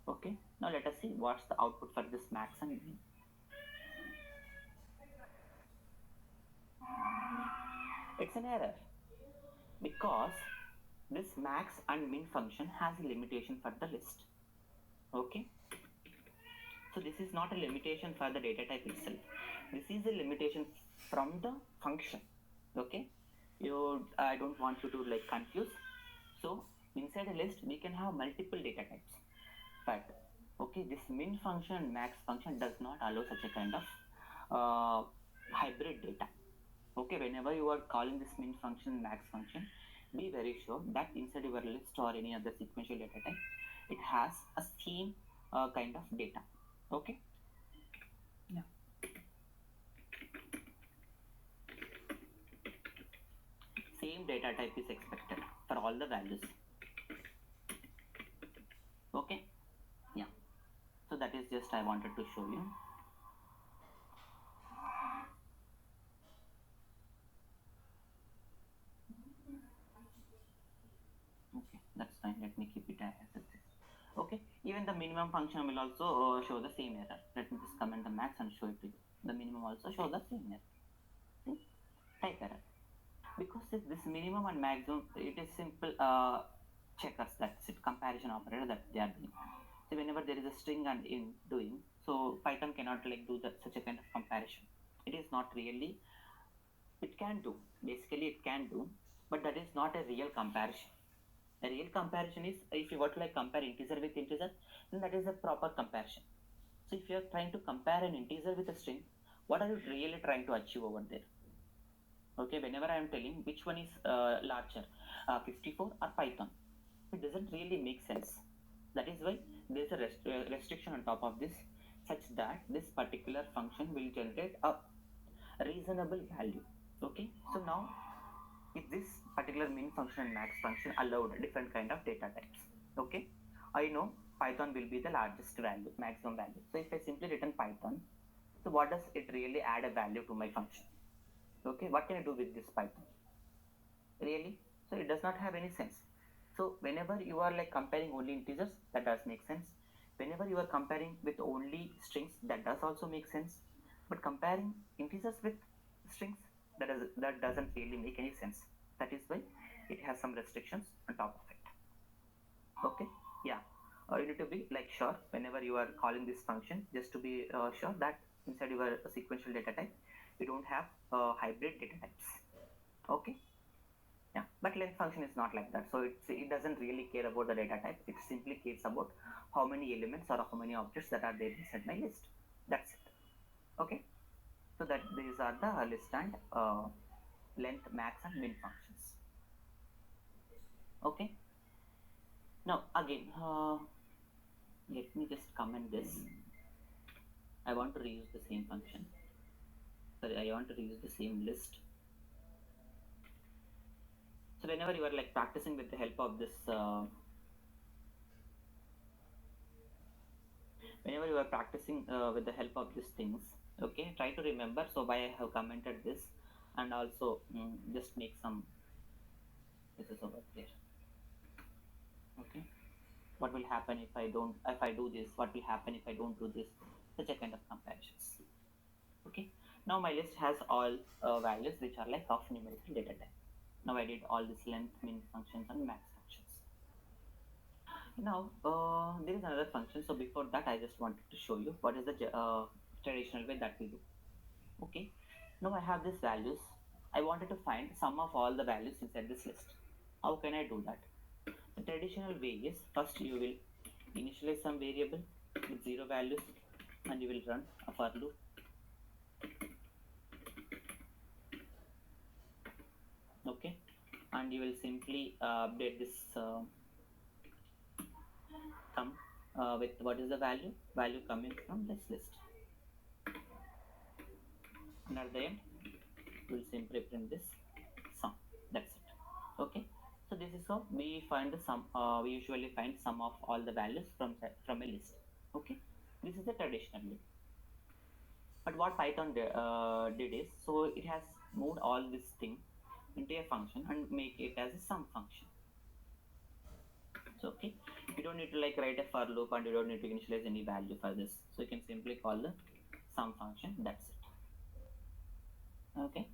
Okay. Now let us see what's the output for this max and min. It's an error because this max and min function has a limitation for the list. Okay. So this is not a limitation for the data type itself. This is a limitation from the function. Okay. I don't want you to like confuse. So inside a list we can have multiple data types, but okay, this min function and max function does not allow such a kind of hybrid data. Okay, whenever you are calling this min function, max function, be very sure that inside your list or any other sequential data type, it has a same kind of data. Okay. Yeah. Same data type is expected for all the values. Okay. Yeah. So that is just I wanted to show you. Okay, that's fine. Let me keep it as it is. Okay, even the minimum function will also show the same error. Let me just comment the max and show it to you. The minimum also show the same error. See? Type error. Because this minimum and maximum, it is simple checkers, that's it, comparison operator that they are doing. So whenever there is a string and in doing, so Python cannot like do such a kind of comparison. It is not really, it can do, basically it can do, but that is not a real comparison. A real comparison is if you were to like compare integer with integer, then that is a proper comparison. So if you are trying to compare an integer with a string, what are you really trying to achieve over there? Okay, whenever I am telling which one is larger, 54 or Python, it doesn't really make sense. That is why there is a restriction on top of this, such that this particular function will generate a reasonable value. Okay, so now if this particular min function and max function allowed different kind of data types, okay, I know Python will be the largest value, maximum value. So if I simply written Python, so what does it really add a value to my function? Okay, what can I do with this Python? Really? So it does not have any sense. So whenever you are like comparing only integers, that does make sense. Whenever you are comparing with only strings, that does also make sense. But comparing integers with strings, that doesn't really make any sense. That is why it has some restrictions on top of it. Okay, yeah. You need to be like sure whenever you are calling this function, just to be sure that inside your sequential data type, you don't have hybrid data types. Okay. Yeah, but length function is not like that. So it doesn't really care about the data type. It simply cares about how many elements or how many objects that are there inside my list. That's it. Okay. So that these are the list and length, max, and min functions. Okay. Now again, let me just comment this. I want to reuse the same function. Sorry, I want to reuse the same list. So whenever you are like practicing with the help of this whenever you are practicing with the help of these things, okay, try to remember so why I have commented this, and also just make some, this is over there. Okay, what will happen if I do this, what will happen if I don't do this, such a kind of comparisons. Okay, Now my list has all values which are like of numerical data type. Now I did all this length, min functions and max functions. Now there is another function. So before that, I just wanted to show you what is the traditional way that we do. Okay. Now I have these values. I wanted to find sum of all the values inside this list. How can I do that? The traditional way is first you will initialize some variable with zero values and you will run a for loop. Okay, and you will simply update this sum with what is the value coming from this list, and at the end we will simply print this sum. That's it. Okay, so this is how we find the sum. We usually find sum of all the values from a list. Okay, this is the traditional way. But what Python did is, so it has moved all this thing into a function and make it as a sum function. So okay, you don't need to like write a for loop and you don't need to initialize any value for this. So you can simply call the sum function. That's it. Okay,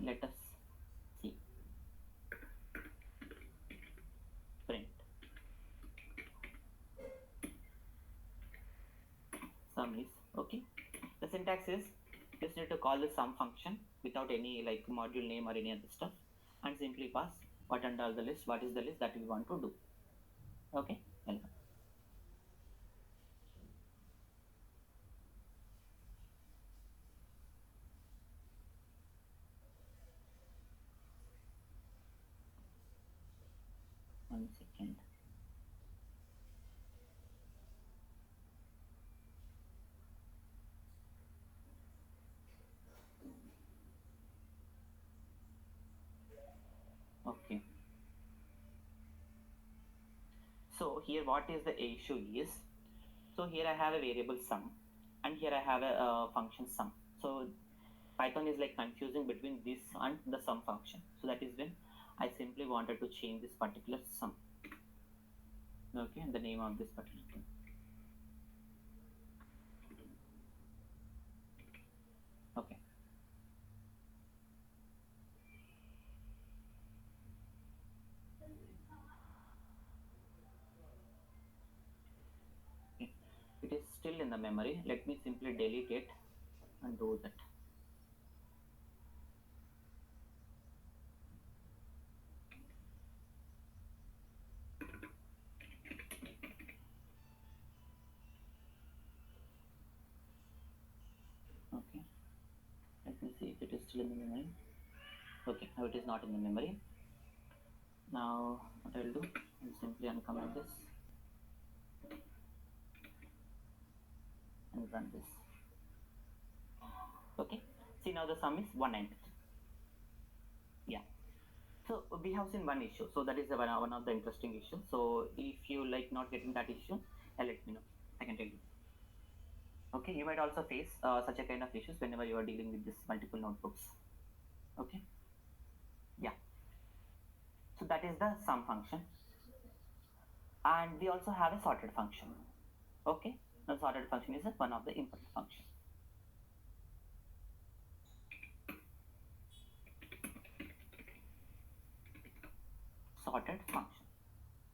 let us see. Print sum is okay. The syntax is just need to call the sum function without any like module name or any other stuff, and simply pass what under the list, what is the list that we want to do. Okay, welcome. One second. Okay, so here what is the issue is, so here I have a variable sum and here I have a function sum. So Python is like confusing between this and the sum function. So that is when I simply wanted to change this particular sum. Okay, and the name of this particular thing. Okay. Okay. It is still in the memory. Let me simply delete it and do that. Okay. Let me see if it is still in the memory. Okay, now it is not in the memory. Now what I'll do, I'll simply uncomment this and run this. Okay. See, now the sum is 193. Yeah. So we have seen one issue. So that is the one of the interesting issues. So if you like not getting that issue, let me know. I can tell you. Okay, you might also face such a kind of issues whenever you are dealing with this multiple notebooks. Okay. Yeah. So that is the sum function, and we also have a sorted function. Okay. The sorted function is one of the important functions. Sorted function.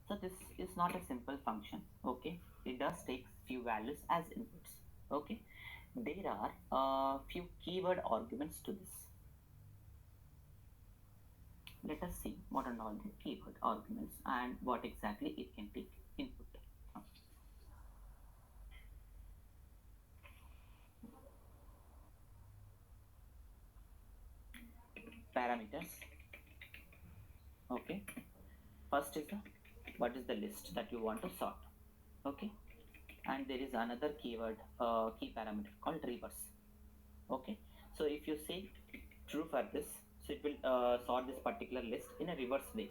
So this is not a simple function. Okay, it does take few values as inputs. Okay, there are a few keyword arguments to this. Let us see what are all the keyword arguments and what exactly it can take input from. Parameters. Okay, first is the what is the list that you want to sort. Okay, and there is another keyword key parameter called reverse. Okay, so if you say true for this, so it will sort this particular list in a reverse way.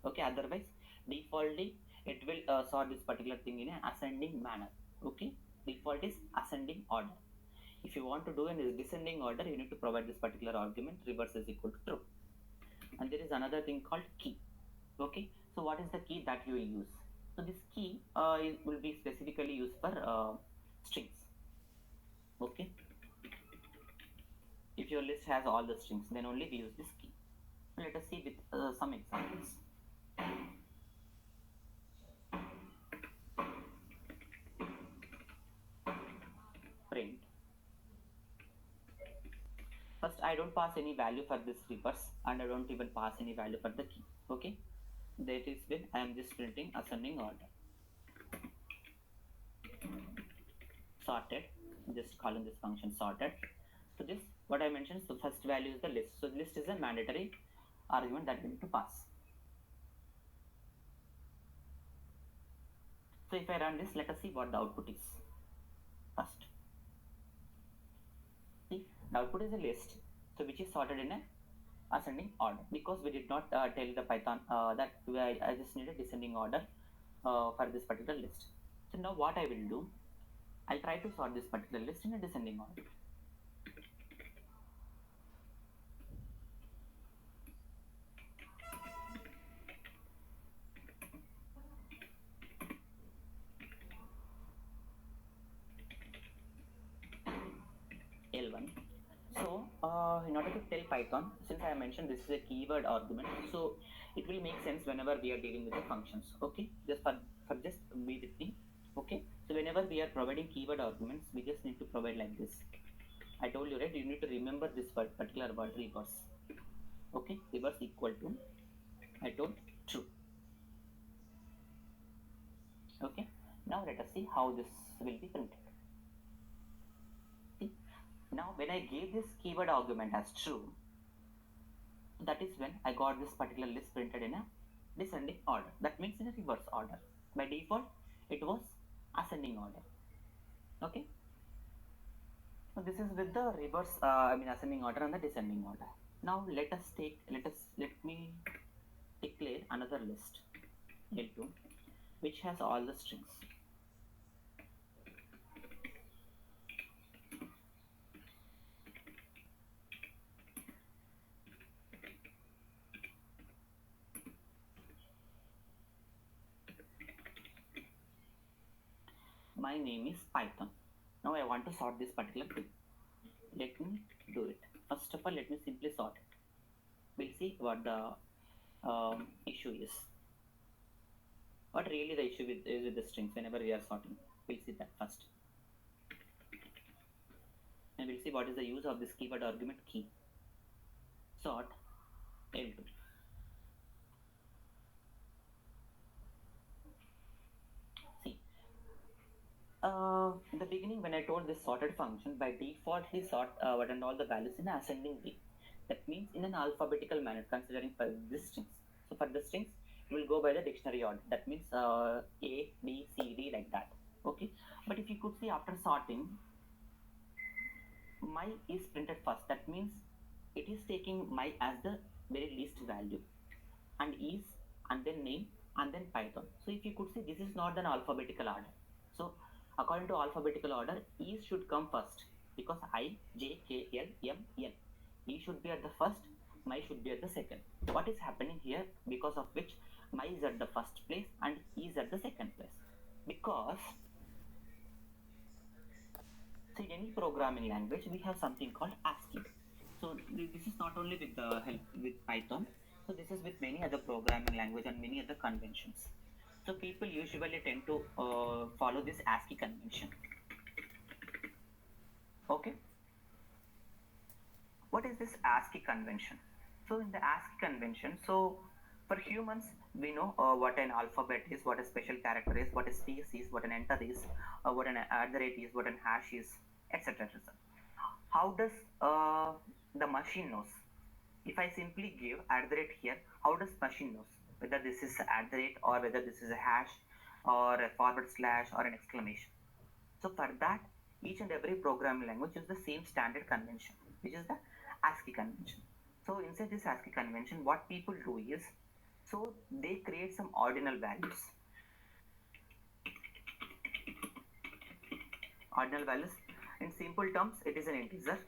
Okay, otherwise defaultly it will sort this particular thing in an ascending manner. Okay, default is ascending order. If you want to do in descending order, you need to provide this particular argument reverse is equal to true. And there is another thing called key. Okay, so what is the key that you will use? So this key will be specifically used for strings. Okay, if your list has all the strings, then only we use this key. Let us see with some examples. Print. First, I don't pass any value for this reverse, and I don't even pass any value for the key. Okay, that is when I am just printing ascending order. Sorted, just calling this function sorted. So this, what I mentioned, so first value is the list. So list is a mandatory argument that we need to pass. So if I run this, let us see what the output is. First, see, the output is a list, so which is sorted in a ascending order, because we did not tell the Python that I just need a descending order for this particular list. So now what I will do, I'll try to sort this particular list in a descending order. L1. So in order to tell Python, since I mentioned this is a keyword argument, so it will make sense whenever we are dealing with the functions. Okay, just for just be with me. Okay, so whenever we are providing keyword arguments, we just need to provide like this. I told you, right, you need to remember this particular word, reverse. Okay, reverse equal to, I told, true. Okay, now let us see how this will be printed. See, now when I gave this keyword argument as true, that is when I got this particular list printed in a descending order. That means in a reverse order. By default, it was ascending order. Okay. So this is with the reverse, ascending order and the descending order. Now let me declare another list, L2, which has all the strings. My name is Python. Now I want to sort this particular thing. Let me do it. First of all, let me simply sort it. We'll see what the issue is. What really the issue is with the strings whenever we are sorting. We'll see that first. And we'll see what is the use of this keyword argument key. Sort L2. See, in the beginning when I told this sorted function, by default he sort what and all the values in ascending way. That means in an alphabetical manner, considering for the strings. So for the strings, we will go by the dictionary order. That means A, B, C, D, like that. Okay. But if you could see after sorting, my is printed first. That means it is taking my as the very least value, and is, and then name, and then Python. So if you could see, this is not an alphabetical order. So according to alphabetical order, is should come first, because I, J, K, L, M, N. E should be at the first, my should be at the second. What is happening here, because of which my is at the first place and E is at the second place? Because see, in any programming language we have something called ASCII. So this is not only with the help with Python, so this is with many other programming language and many other conventions. So people usually tend to follow this ASCII convention. Okay, what is this ASCII convention? So in the ASCII convention, so for humans, we know what an alphabet is, what a special character is, what a space is, what an enter is, what an @ is, what an hash is, etc. How does the machine knows? If I simply give @ here, how does machine knows whether this is @ or whether this is a hash or a / or an exclamation? So for that, each and every programming language uses the same standard convention, which is the ASCII convention. So inside this ASCII convention, what people do is, so they create some ordinal values. Ordinal values, in simple terms, it is an integer.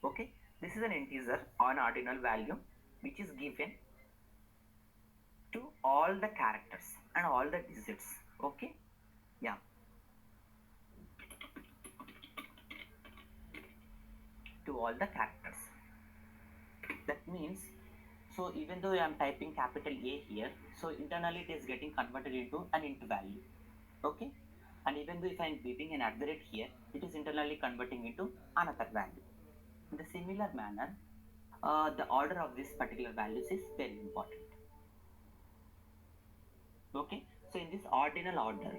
Okay, this is an integer or an ordinal value which is given to all the characters and all the digits. Okay, yeah. to all the characters. That means, so even though I am typing capital A here, so internally it is getting converted into an int value. Okay, and even though if I am giving an at the rate here, it is internally converting into another value. In the similar manner, the order of this particular values is very important. Okay, so in this ordinal order,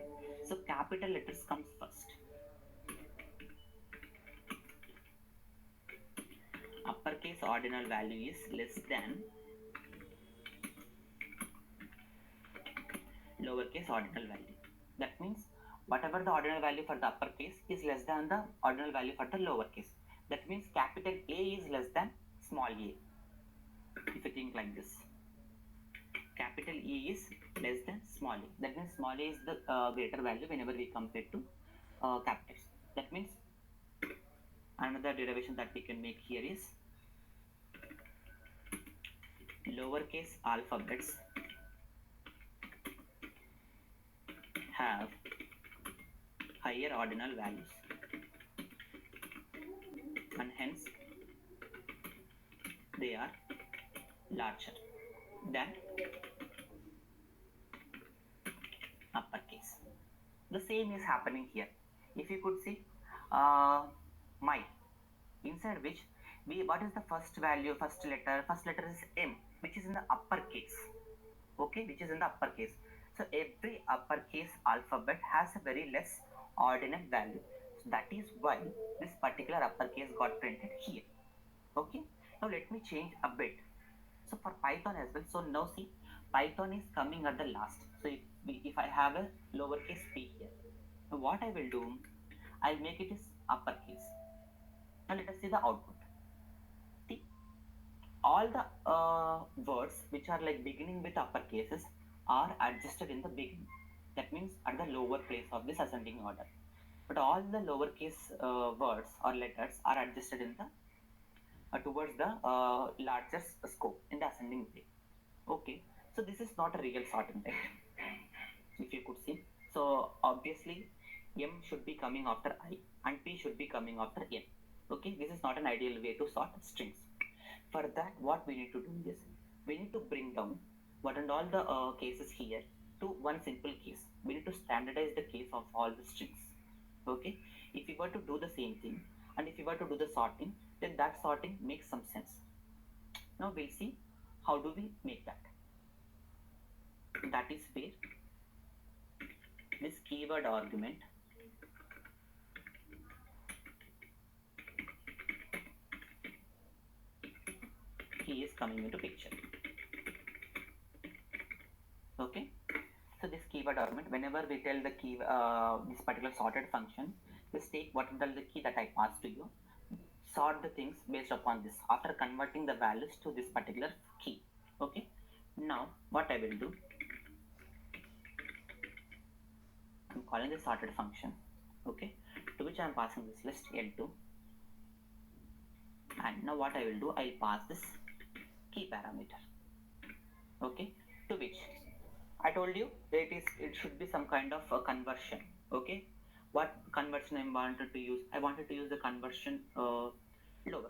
so capital letters comes first, uppercase ordinal value is less than lowercase ordinal value. That means whatever the ordinal value for the uppercase is less than the ordinal value for the lowercase. That means capital A is less than small a. If you think like this, capital E is less than small a. That means small a is the greater value whenever we compare to capitals. That means another derivation that we can make here is lowercase alphabets have higher ordinal values and hence they are larger than uppercase. The same is happening here. If you could see my, inside which what is the first value, first letter is M, which is in the uppercase. Okay, which is in the uppercase. So every uppercase alphabet has a very less ordinal value. So that is why this particular uppercase got printed here. Okay, now let me change a bit. So for Python as well, so now see, Python is coming at the last. So if I have a lowercase p here, so what I will do, I'll make it is uppercase. Now let us see the output. See, all the words which are like beginning with uppercases are adjusted in the beginning. That means at the lower place of this ascending order. But all the lowercase words or letters are adjusted in the towards the largest scope in the ascending way. Okay, so this is not a real sorting, right? If you could see, so obviously M should be coming after I and P should be coming after N. Okay, this is not an ideal way to sort strings. For that, what we need to do is we need to bring down what and all the cases here to one simple case. We need to standardize the case of all the strings. Okay, if you were to do the same thing and if you were to do the sorting, then that sorting makes some sense. Now we'll see how do we make that. That is where this keyword argument key is coming into picture. Okay, so this keyword argument, whenever we tell the key this particular sorted function, just take what is the key that I passed to you, sort the things based upon this after converting the values to this particular key. Okay, now what I will do, I'm calling the sorted function, okay, to which I am passing this list L2, and now what I will do, I'll pass this key parameter, okay, to which I told you it should be some kind of a conversion. Okay, what conversion I wanted to use? I wanted to use the conversion lower.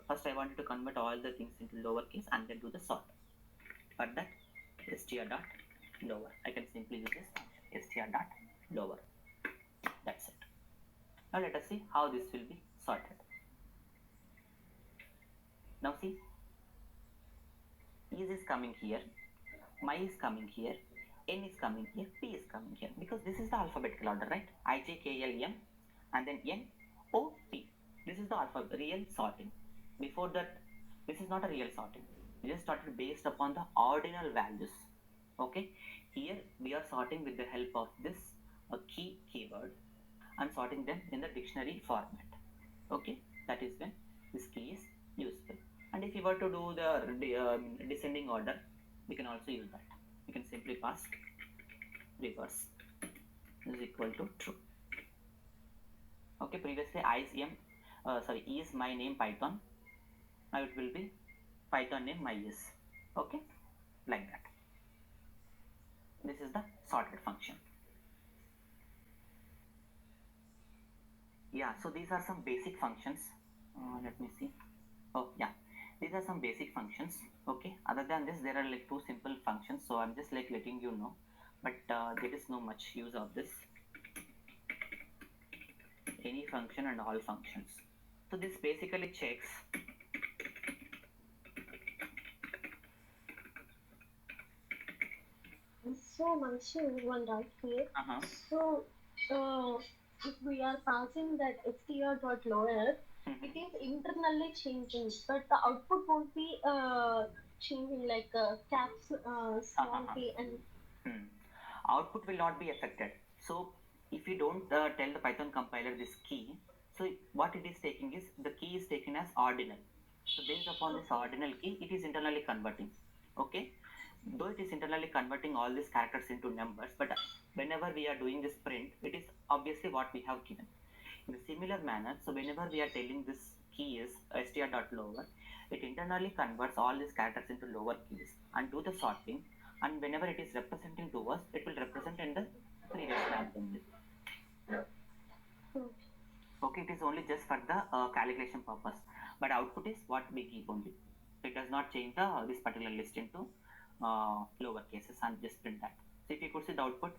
First, I wanted to convert all the things into lowercase and then do the sort. For that, str dot lower. I can simply use this function str dot lower. That's it. Now let us see how this will be sorted. Now see, is coming here, my is coming here, N is coming here, P is coming here, because this is the alphabetical order, right? I, J, K, L, M, and then N, O, P. This is the real sorting. Before that, this is not a real sorting. We just sorted based upon the ordinal values. Okay, here we are sorting with the help of this keyword and sorting them in the dictionary format. Okay, that is when this key is useful. And if you were to do the descending order, we can also use that. You can simply pass reverse is equal to true. Okay, previously E is my name Python. Now it will be Python name my is. Okay, like that. This is the sorted function. Yeah, so these are some basic functions. Let me see. Oh yeah, these are some basic functions. Okay, other than this there are like two simple functions, so I'm just like letting you know, but there is no much use of this any function and all functions. So this basically checks. So, Manshu, one doubt here. Uh-huh. So, if we are passing that str.lower, it Mm-hmm. is internally changing, but the output won't be changing like caps, small Uh-huh. k, and Hmm. Output will not be affected. So if you don't tell the Python compiler this key, so what it is taking is the key is taken as ordinal. So based upon this okay. ordinal key, it is internally converting. Okay, though it is internally converting all these characters into numbers, but whenever we are doing this print, it is obviously what we have given. In a similar manner, so whenever we are telling this key is str.lower, it internally converts all these characters into lower keys and do the sorting. And whenever it is representing to us, it will represent in the previous map only. Okay. Okay, it is only just for the calculation purpose, but output is what we give only. It does not change the this particular list into lower cases and just print that. So if you could see the output,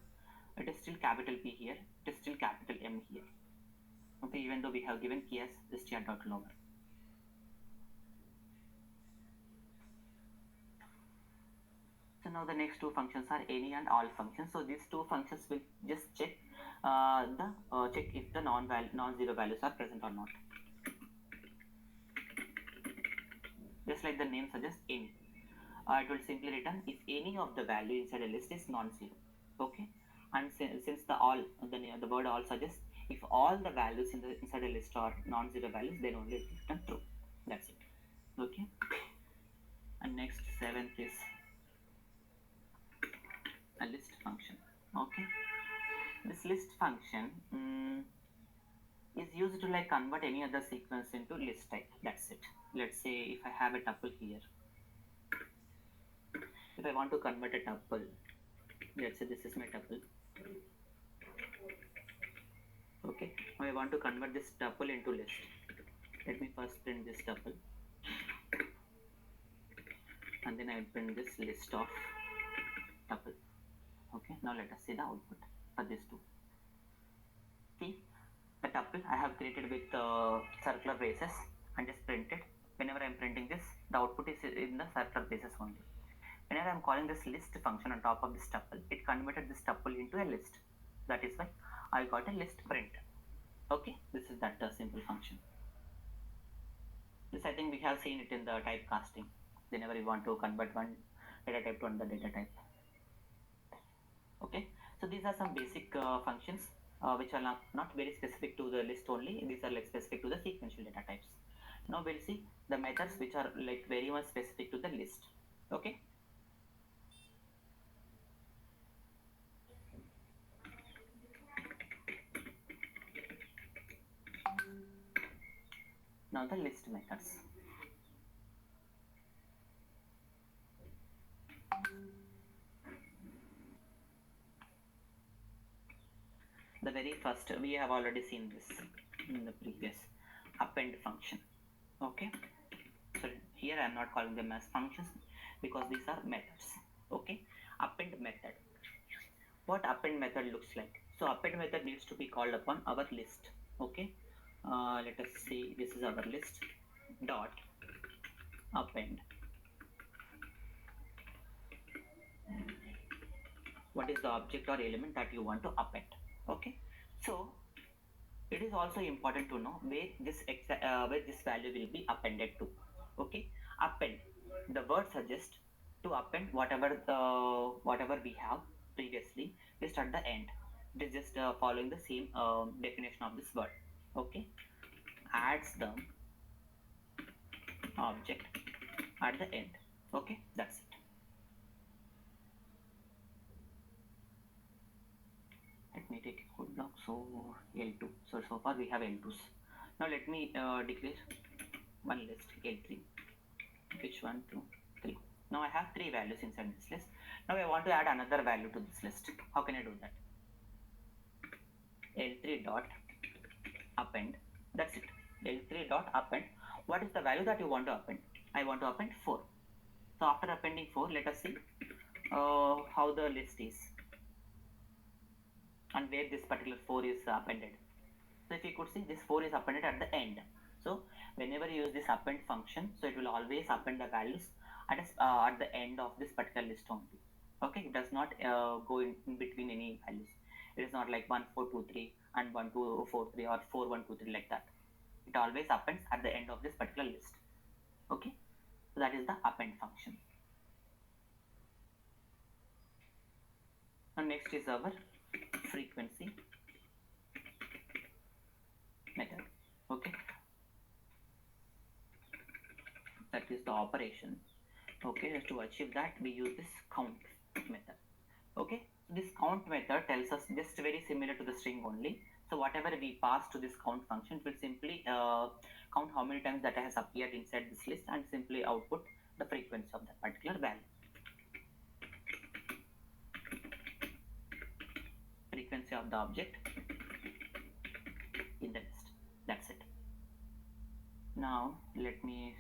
it is still capital P here, it is still capital M here. Okay, even though we have given key as str.lower. So now the next two functions are any and all functions. So these two functions will just check check if the non-zero values are present or not. Just like the name suggests, any. It will simply return if any of the value inside a list is non-zero. Okay, and since the word all suggests if all the values inside a list are non-zero values, then only it will return true. That's it. Okay, and next seventh is a list function. Okay, this list function is used to like convert any other sequence into list type. That's it. Let's say if I have a tuple here, if I want to convert a tuple, let's say this is my tuple. Okay, now I want to convert this tuple into list. Let me first print this tuple, and then I will print this list of tuple. Okay, now let us see the output for these two. See, the tuple I have created with circular braces and just printed. Whenever I am printing this, the output is in the circular braces only. Whenever I'm calling this list function on top of this tuple, it converted this tuple into a list. That is why I got a list print. Okay, this is that simple function. This I think we have seen it in the typecasting. Whenever you want to convert one data type to another data type. Okay, so these are some basic functions which are not very specific to the list only. These are like specific to the sequential data types. Now we'll see the methods which are like very much specific to the list. Okay. Now the list methods. The very first, we have already seen this in the previous append function. Okay, so here I am not calling them as functions because these are methods. Okay, append method. What append method looks like? So append method needs to be called upon our list. Okay, let us see, this is our list dot append. What is the object or element that you want to append? Okay, so it is also important to know where this value will be appended to. Okay, append, the word suggests to append whatever we have previously just at the end. It is just following the same definition of this word. Okay, adds the object at the end. Okay, that's it. Let me take a code block. So L2, so far we have L2s. Now let me declare one list L3. Which one, two, three? Now I have three values inside this list. Now I want to add another value to this list. How can I do that? L3 dot append. That's it. L3 dot append what is the value that you want to append? I want to append 4. So after appending 4, let us see how the list is and where this particular 4 is appended. So if you could see, this 4 is appended at the end. So whenever you use this append function, so it will always append the values at the end of this particular list only. Okay, it does not go in between any values. It is not like 1 4 2 3 and 1 2 4 3 or 4 1 2 3 like that. It always appends at the end of this particular list. Okay, so that is the append function. And next is our frequency method. Okay, that is the operation. Okay, to achieve that we use this count method. Okay, this count method tells us just very similar to the string only. So whatever we pass to this count function, it will simply count how many times that has appeared inside this list and simply output the frequency of that particular value. Frequency of the object in the list. That's it. Now let me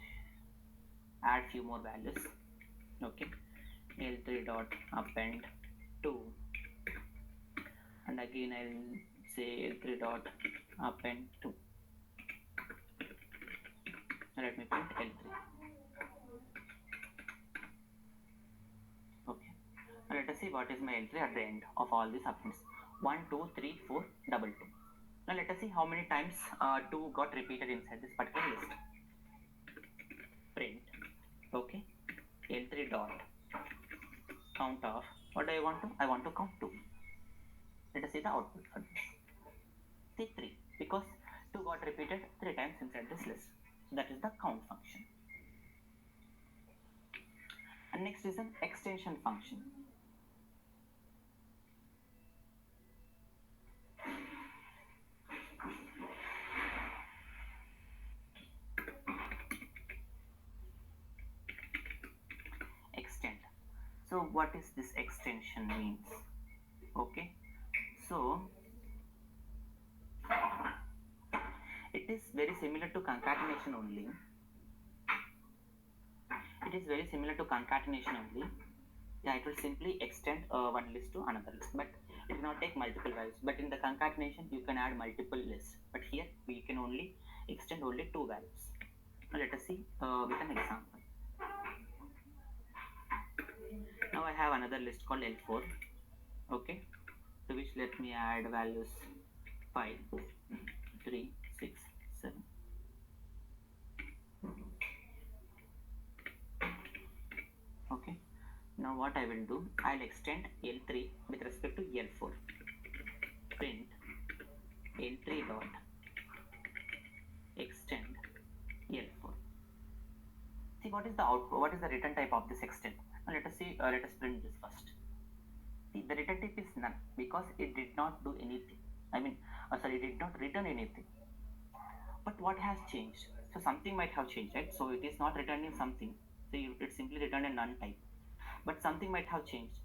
add few more values. Okay, L3 dot append 2, and again I'll say L3 dot append 2. Let me print L3. Okay, now let us see what is my L3 at the end of all these appends. 1 2 3 4 2 2. Now let us see how many times 2 got repeated inside this particular list. Print. Okay, L3 dot count of, what do I want to? I want to count 2. Let us see the output for this. See 3, because 2 got repeated 3 times inside this list. So that is the count function. And next is an extension function. Extend. So what is this extension means? Okay, so it is very similar to concatenation only. It is very similar to concatenation only. Yeah, it will simply extend one list to another list, but it will not take multiple values. But in the concatenation, you can add multiple lists. But here we can only extend only 2 values. Now let us see with an example. Now I have another list called L4. Okay, to which let me add values 5, 3, 6, 7. Okay, now what I will do, I'll extend L3 with respect to L4. Print L3 dot extend L4. See what is the output, what is the return type of this extend. Now let us see, let us print this first. See, the return type is none because it did not do anything. It did not return anything. But what has changed? So something might have changed, right? So it is not returning something. So it simply returned a none type. But something might have changed.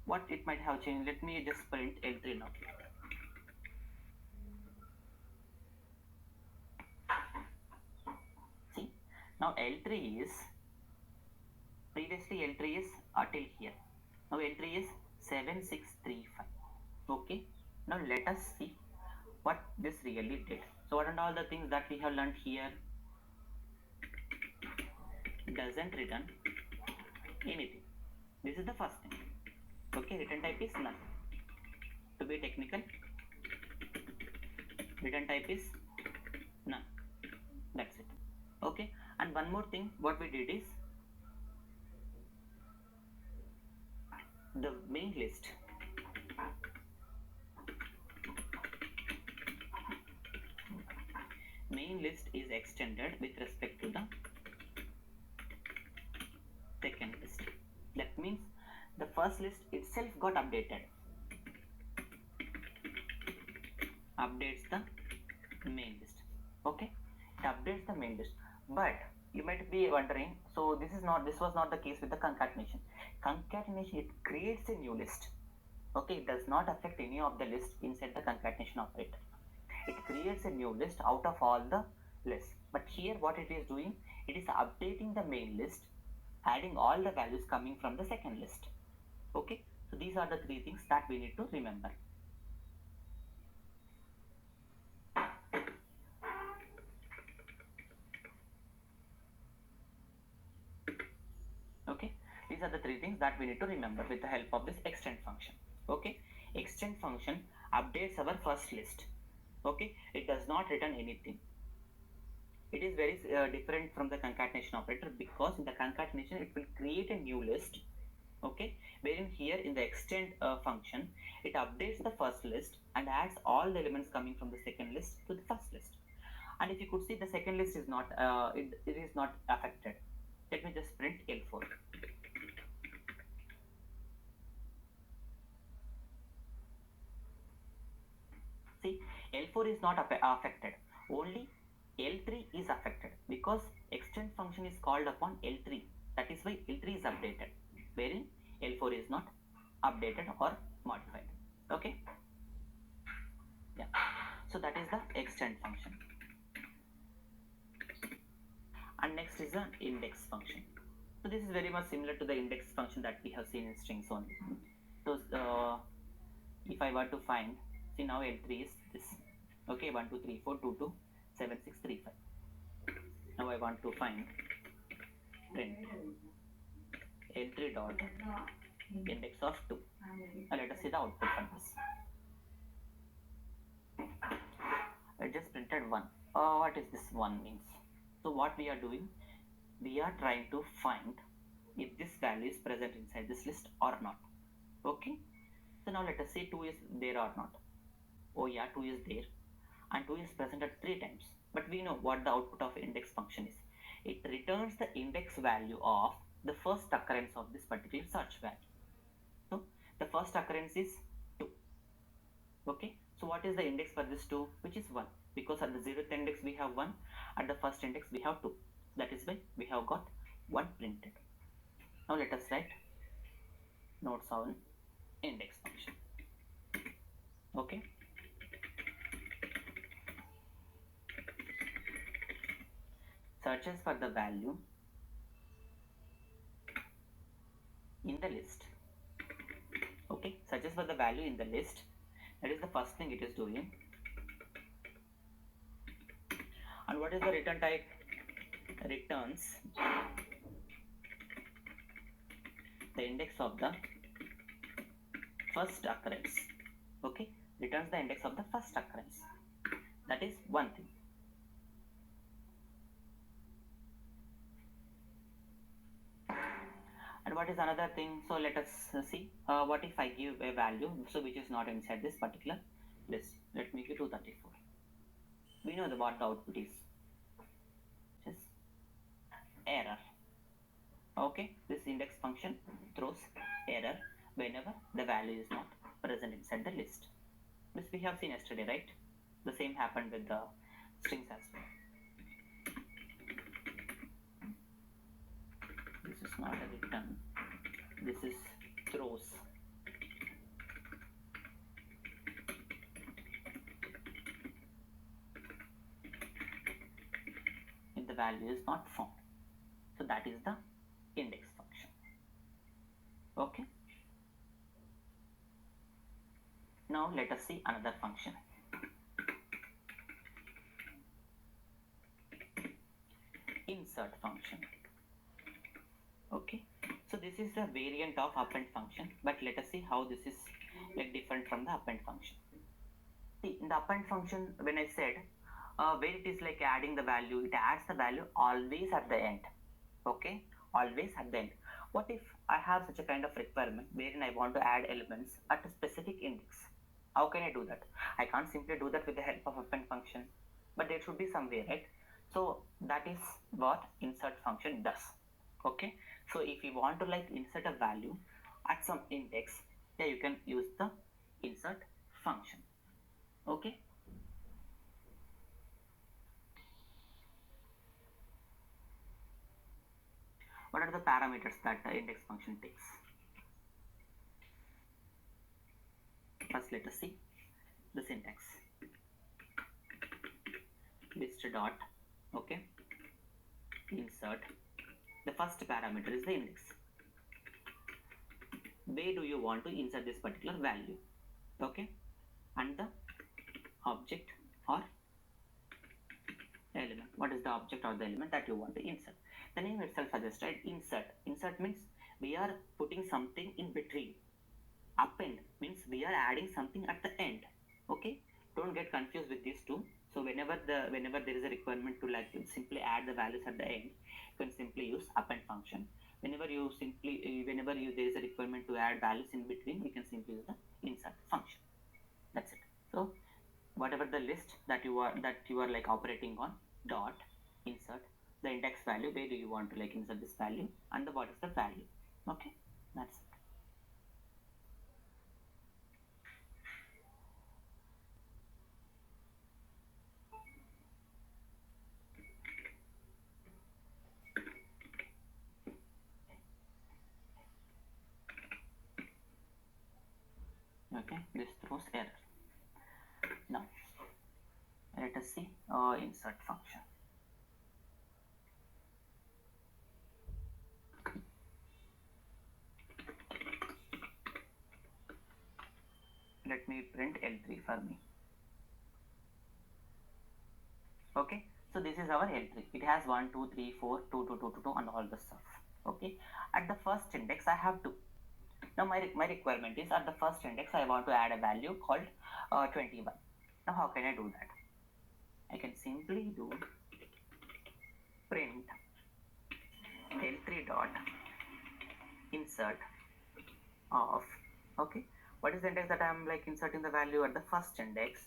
What it might have changed? Let me just print L3 now. See, now L3 is, previously L3 is till here. Now L3 is 7635. Okay, now let us see what this really did. So what are all the things that we have learned here? Doesn't return anything. This is the first thing. Okay, return type is none. To be technical, return type is none. That's it. Okay, and one more thing, what we did is the main list. Main list is extended with respect to the second list. That means the first list itself got updated. Updates the main list. Okay, it updates the main list. But you might be wondering, so this was not the case with the concatenation. Concatenation, it creates a new list. Okay, it does not affect any of the list inside the concatenation operator. It creates a new list out of all the less. But here what it is doing, it is updating the main list, adding all the values coming from the second list. Okay, so these are the three things that we need to remember. Okay, these are the three things that we need to remember with the help of this extend function. Okay, extend function updates our first list. Okay, it does not return anything. It is very different from the concatenation operator, because in the concatenation it will create a new list. Okay, wherein here in the extend function, it updates the first list and adds all the elements coming from the second list to the first list. And if you could see, the second list is not it is not affected. Let me just print L4. See, L4 is not affected, only L3 is affected, because extend function is called upon L3. That is why L3 is updated, wherein L4 is not updated or modified. Okay, yeah, so that is the extend function. And next is the index function. So this is very much similar to the index function that we have seen in strings only. So if I were to find, see, now L3 is this. Okay, 1 2 3 4 2 2 7 6 3 5. Now I want to find print L3 dot index of 2. Now let us see the output from this. I just printed 1. What is this 1 means? So what we are doing, we are trying to find if this value is present inside this list or not. Okay, so now let us say 2 is there or not. Oh yeah, 2 is there, and 2 is presented 3 times. But we know what the output of index function is. It returns the index value of the first occurrence of this particular search value. So the first occurrence is 2. Okay, so what is the index for this 2? Which is 1, because at the 0th index we have 1, at the first index we have 2. That is why we have got 1 printed. Now let us write nodes on index function. Okay, searches for the value in the list. Okay, searches for the value in the list. That is the first thing it is doing. And what is the return type? Returns the index of the first occurrence. Okay, returns the index of the first occurrence. That is one thing. And what is another thing? So let us see. What if I give a value, so which is not inside this particular list? Let me give 234. We know what the output is. Just error. Okay, this index function throws error whenever the value is not present inside the list. This we have seen yesterday, right? The same happened with the strings as well. This is not a return, this is throws. If the value is not found, so that is the index function. Okay, now let us see another function. Insert function. Okay, so this is the variant of append function, but let us see how this is like different from the append function. See, in the append function, when I said where it is like adding the value, it adds the value always at the end. Okay, always at the end. What if I have such a kind of requirement wherein I want to add elements at a specific index? How can I do that? I can't simply do that with the help of append function, but there should be some way, right? So that is what insert function does. Okay, so if you want to like insert a value at some index, then you can use the insert function. Okay, what are the parameters that the index function takes? First, let us see the syntax. List dot Okay, insert. The first parameter is the index. Where do you want to insert this particular value? Okay, and the object or element. What is the object or the element that you want to insert? The name itself suggests, right? Insert. Insert means we are putting something in between. Append means we are adding something at the end. Okay, don't get confused with these two. So whenever there is a requirement to like simply add the values at the end, you can simply use append function. Whenever there is a requirement to add values in between, you can simply use the insert function. That's it. So whatever the list that you are like operating on, dot insert the index value. Where do you want to like insert this value, and what is the value? Okay, that's it. Okay, this throws error. Now let us see insert function. Let me print L3 for me. Okay, so this is our L3. It has 1 2 3 4 2 2 2 2 2 and all the stuff. Okay, at the first index I have 2. Now my requirement is at the first index I want to add a value called 21. Now how can I do that? I can simply do print L3 dot insert of, okay, what is the index that I am like inserting the value at the first index?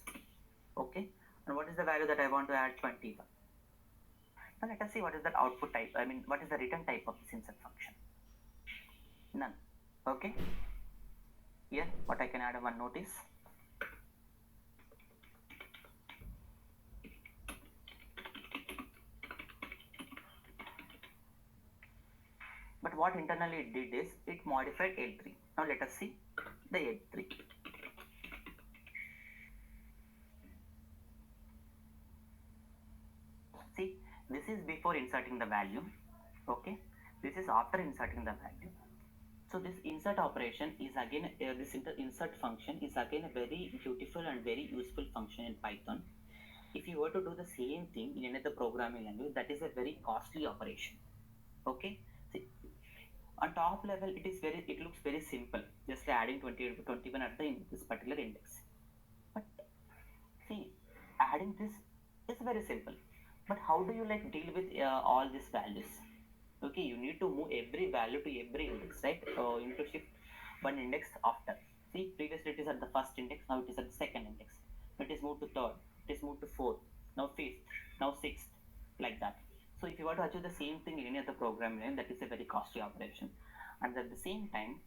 Okay, and what is the value that I want to add? 21. Now let us see what is that output type, what is the return type of this insert function? None. Okay, here what I can add one notice. But what internally it did is it modified L3. Now let us see the L3. See, this is before inserting the value. Okay, this is after inserting the value. So this insert operation is again this insert function is again a very beautiful and very useful function in Python. If you were to do the same thing in another programming language, that is a very costly operation. Okay, see, on top level it looks very simple, just adding 20 to 21 at this particular index. But see, adding this is very simple. But how do you like deal with all these values? Okay, you need to move every value to every index, right? You need to shift one index after. See, previously it is at the first index, now it is at the second index. It is moved to third, it is moved to fourth, now fifth, now sixth, like that. So if you want to achieve the same thing in any other programming language, that is a very costly operation. And at the same time,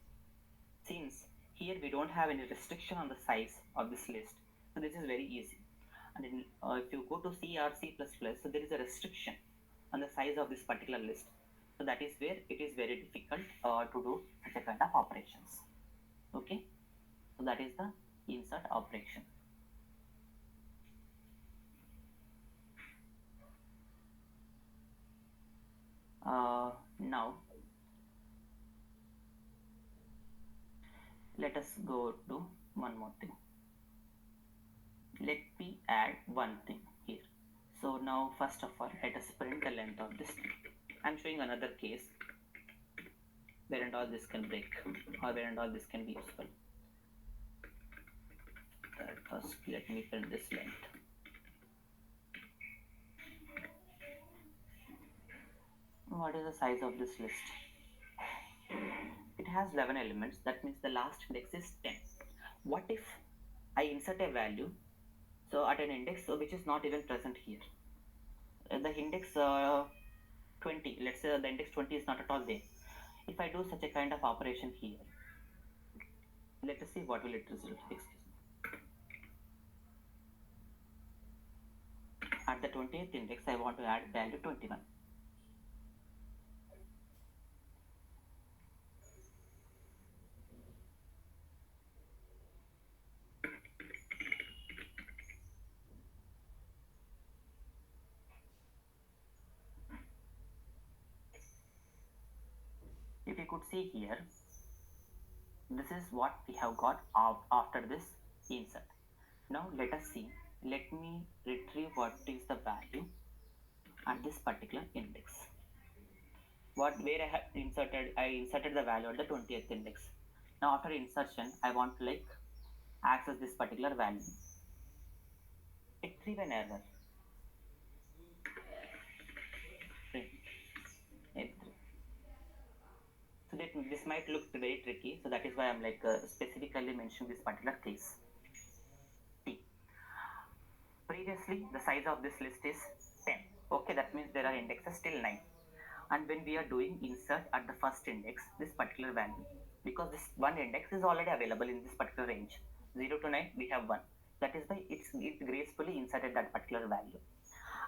since here we don't have any restriction on the size of this list, so this is very easy. And then if you go to C or C++, so there is a restriction on the size of this particular list. So that is where it is very difficult to do such a kind of operations. Okay, so that is the insert operation. Now let us go to one more thing. Let me add one thing here. So now first of all, let us print the length of this thing. I'm showing another case where and all this can break, or where and all this can be useful. First let me print this length. What is the size of this list? It has 11 elements, that means the last index is 10. What if I insert a value, so at an index which is not even present here? The index 20, let's say the index 20 is not at all there. If I do such a kind of operation here, let us see what will it result. Excuse me. At the 20th index, I want to add value 21. could see here, this is what we have got after this insert. Now let us see. Let me retrieve what is the value at this particular index. Where I inserted the value at the 20th index. Now after insertion, I want to like access this particular value. It threw an error. So this might look very tricky. So that is why I'm like specifically mentioning this particular case. T. Previously, the size of this list is 10. Okay, that means there are indexes till 9. And when we are doing insert at the first index, this particular value, because this one index is already available in this particular range, 0 to 9 we have 1. That is why it gracefully inserted that particular value.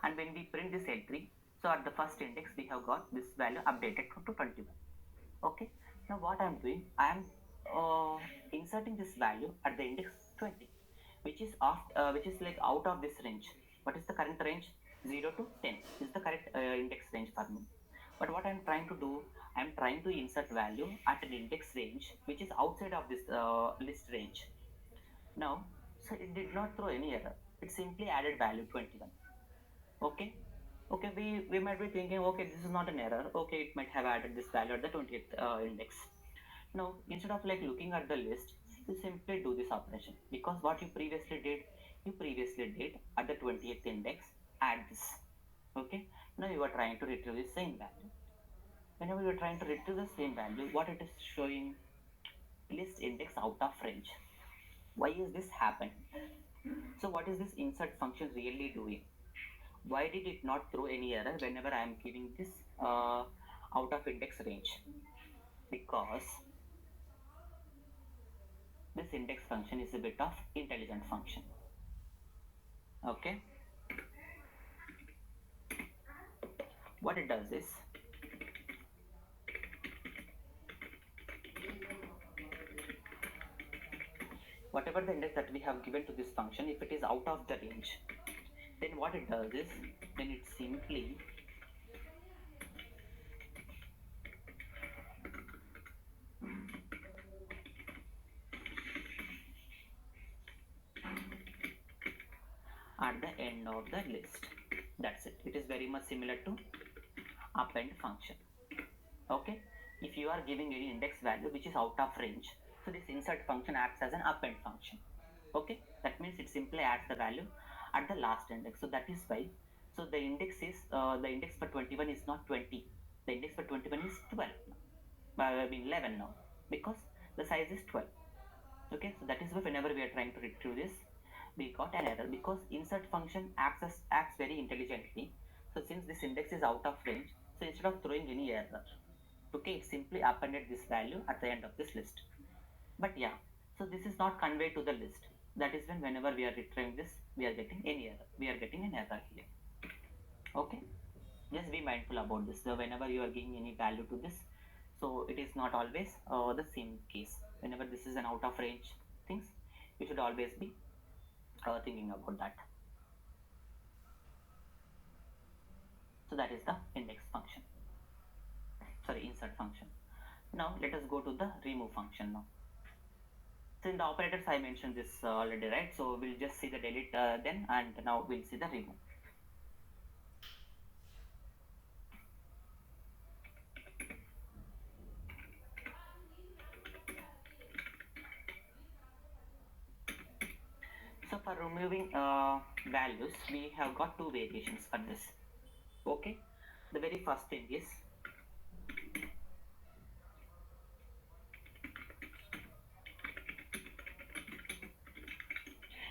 And when we print this L3, so at the first index we have got this value updated to 21. Okay, now what I'm doing, I'm inserting this value at the index 20, which is like out of this range. What is the current range? 0 to 10 is the correct index range for me. But what I'm trying to do, I'm trying to insert value at an index range which is outside of this list range. Now, so it did not throw any error. It simply added value 21. Okay. Okay, we might be thinking, okay, this is not an error. Okay, it might have added this value at the 20th index. Now, instead of like looking at the list, you simply do this operation, because what you previously did at the 20th index, add this. Okay, now you are trying to retrieve the same value. Whenever you are trying to retrieve the same value, what it is showing, list index out of range. Why is this happening? So what is this insert function really doing? Why did it not throw any error whenever I am giving this out of index range? Because this index function is a bit of intelligent function. Okay, what it does is, whatever the index that we have given to this function, if it is out of the range, then what it does is, then it simply at the end of the list. That's it. It is very much similar to append function. Okay, if you are giving any index value which is out of range, so this insert function acts as an append function. Okay, that means it simply adds the value at the last index. So that is why, so the index for 21 is not 20, the index for 21 is 12 now. I mean 11 now, because the size is 12. Okay, so that is why whenever we are trying to retrieve this, we got an error, because insert function acts very intelligently. So since this index is out of range, so instead of throwing any error, okay, it simply appended this value at the end of this list. But yeah, so this is not conveyed to the list. That is when whenever we are retrieving this, we are getting any error. We are getting an error here. Okay, just be mindful about this. So whenever you are giving any value to this, so it is not always the same case. Whenever this is an out of range things, you should always be thinking about that. So that is the index function. Sorry, insert function. Now let us go to the remove function now. So in the operators, I mentioned this already, right? So we'll just see the delete then, and now we'll see the remove. So for removing values, we have got two variations for this. Okay, the very first thing is,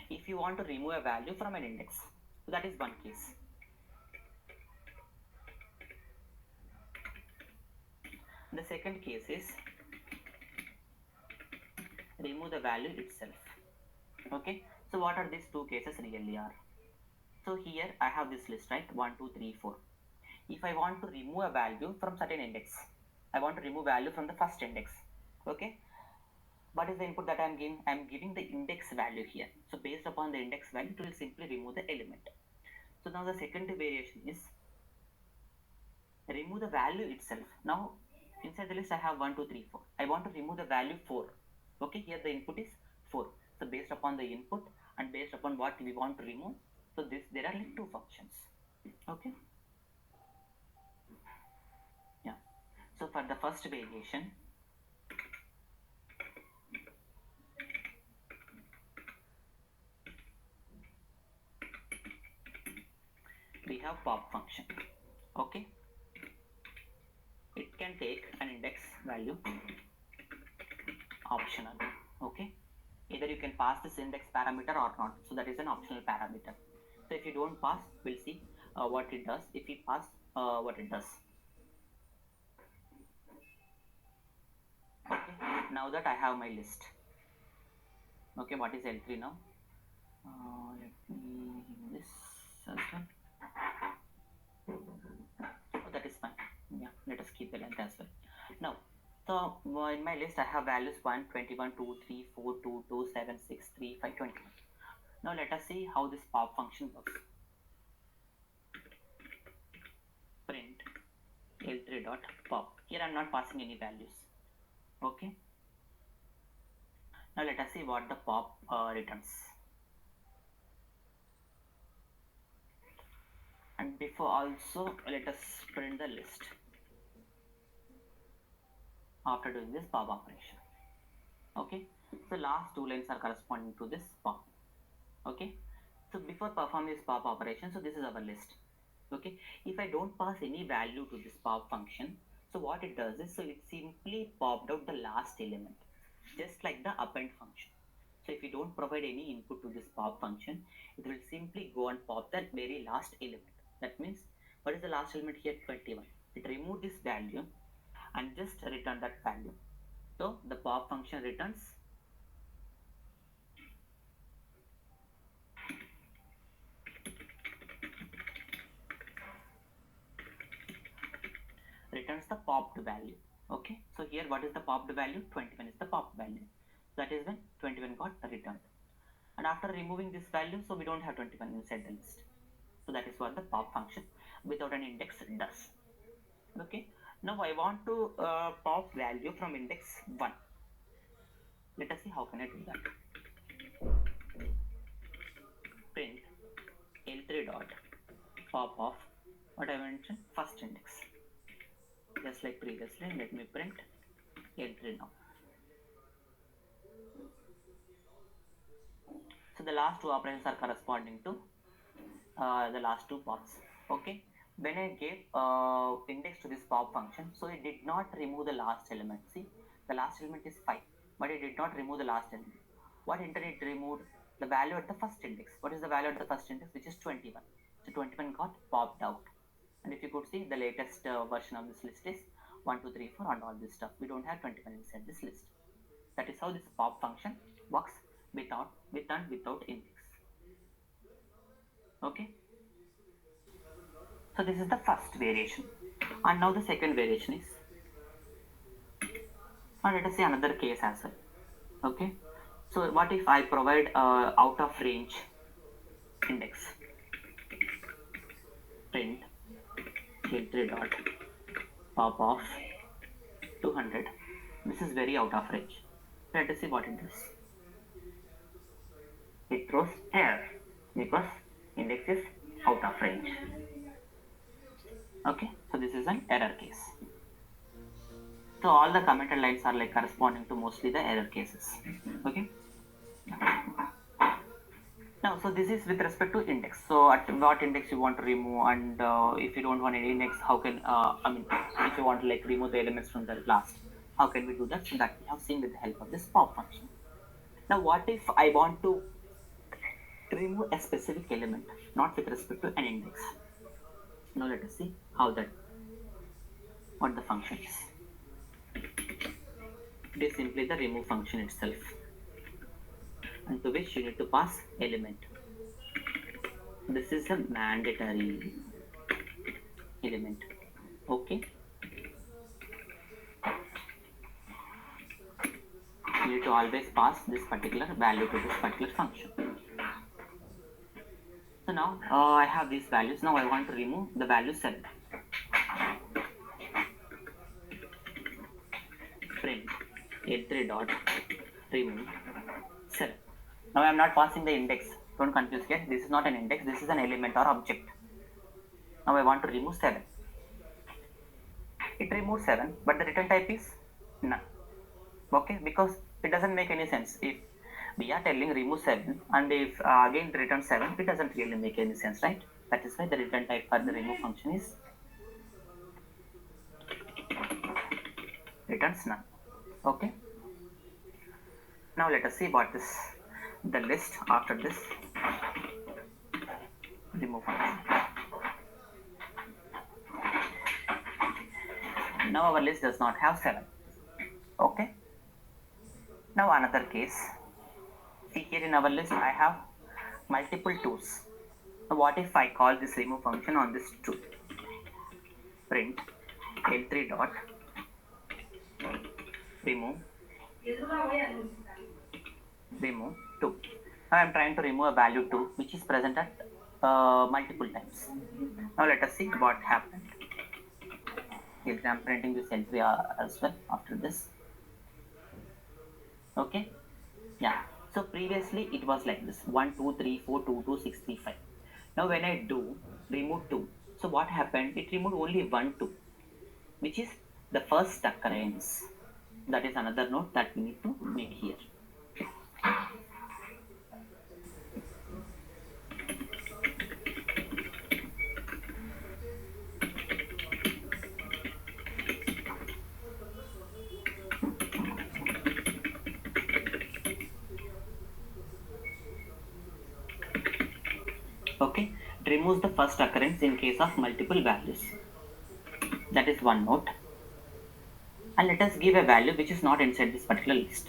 if you want to remove a value from an index, so that is one case. The second case is remove the value itself. Okay, so what are these two cases really are? So here I have this list, right? 1, 2, 3, 4. If I want to remove a value from certain index, I want to remove value from the first index. Okay, what is the input that I'm giving? I'm giving the index value here. So based upon the index value, it will simply remove the element. So now the second variation is remove the value itself. Now Inside the list I have 1, 2, 3, 4. I want to remove the value 4. Okay, here the input is 4. So based upon the input and based upon what we want to remove, so there are like two functions. Okay. Yeah. So for the first variation, we have pop function. Okay. It can take an index value, optional. Okay. Either you can pass this index parameter or not. So that is an optional parameter. So if you don't pass, we'll see what it does. If you pass, what it does. Okay. Now that I have my list. Okay, what is L3 now? Let me remove this as well. Oh, that is fine. Yeah, let us keep the length as well. Now, so in my list I have values 1, 21, 2, 3, 4, 2, 2, 7, 6, 3, 5, 21. Now let us see how this pop function works. Print L3 dot pop. Here I am not passing any values. Okay. Now let us see what the pop returns. And before also let us print the list after doing this pop operation. Okay, so last two lines are corresponding to this pop. Okay, so before performing this pop operation, so this is our list. Okay, if I don't pass any value to this pop function, so what it does is, so it simply popped out the last element, just like the append function. So if you don't provide any input to this pop function, it will simply go and pop that very last element. That means, what is the last element here? 21. It removed this value and just return that value. So the pop function returns the popped value. Okay, so here what is the popped value? 21 is the popped value. That is when 21 got returned. And after removing this value, so we don't have 21 inside the list. So that is what the pop function without an index does. Okay, now I want to pop value from index 1. Let us see how can I do that. Print L3 dot pop of what I mentioned, first index. Just like previously, let me print L3 now. So the last two operations are corresponding to the last two pops. Okay, when I gave index to this pop function, so it did not remove the last element. See, the last element is 5, but it did not remove the last element. What instead it removed? The value at the first index. What is the value at the first index? Which is 21. So 21 got popped out. And if you could see, the latest version of this list is 1, 2, 3, 4 and all this stuff. We don't have 21 inside this list. That is how this pop function works with and without index. Okay, so this is the first variation. And now the second variation is, and let us see another case as well. Okay, so what if I provide out of range index? Print L3 dot pop of 200. This is very out of range. Let us see what it does. It throws error because index is out of range. Okay, so this is an error case. So all the commented lines are like corresponding to mostly the error cases. Okay. Now, so this is with respect to index. So at what index you want to remove, and if you don't want any index, how can if you want to like remove the elements from the last, how can we do that? So that we have seen with the help of this pop function. Now, what if I want to remove a specific element, not with respect to an index? Now let us see how that, what the function is. It is simply the remove function itself, and to which you need to pass element. This is a mandatory element. Okay, you need to always pass this particular value to this particular function. So now I have these values. Now I want to remove the value 7. L3 dot remove 7. Now I am not passing the index. Don't confuse here. This is not an index. This is an element or object. Now I want to remove 7. It removes 7, but the return type is none. Okay, because it doesn't make any sense. If we are telling remove 7 and if again return 7, it doesn't really make any sense, right? That is why the return type for the remove function is returns none. Okay, now let us see what is the list after this remove function. Now our list does not have 7. Okay, now another case. See, here in our list I have multiple 2's. Now what if I call this remove function on this 2? Print L3 dot remove 2. Now I am trying to remove a value 2 which is present at multiple times. Now let us see what happened. Here I am printing this L3 as well after this. Okay, yeah. So previously it was like this 1 2 3 4 2 2 6 3 5. Now when I do remove 2, so what happened? It removed only 1 2, which is the first occurrence. That is another note that we need to make here. Okay, it removes the first occurrence in case of multiple values. That is one note. And let us give a value which is not inside this particular list.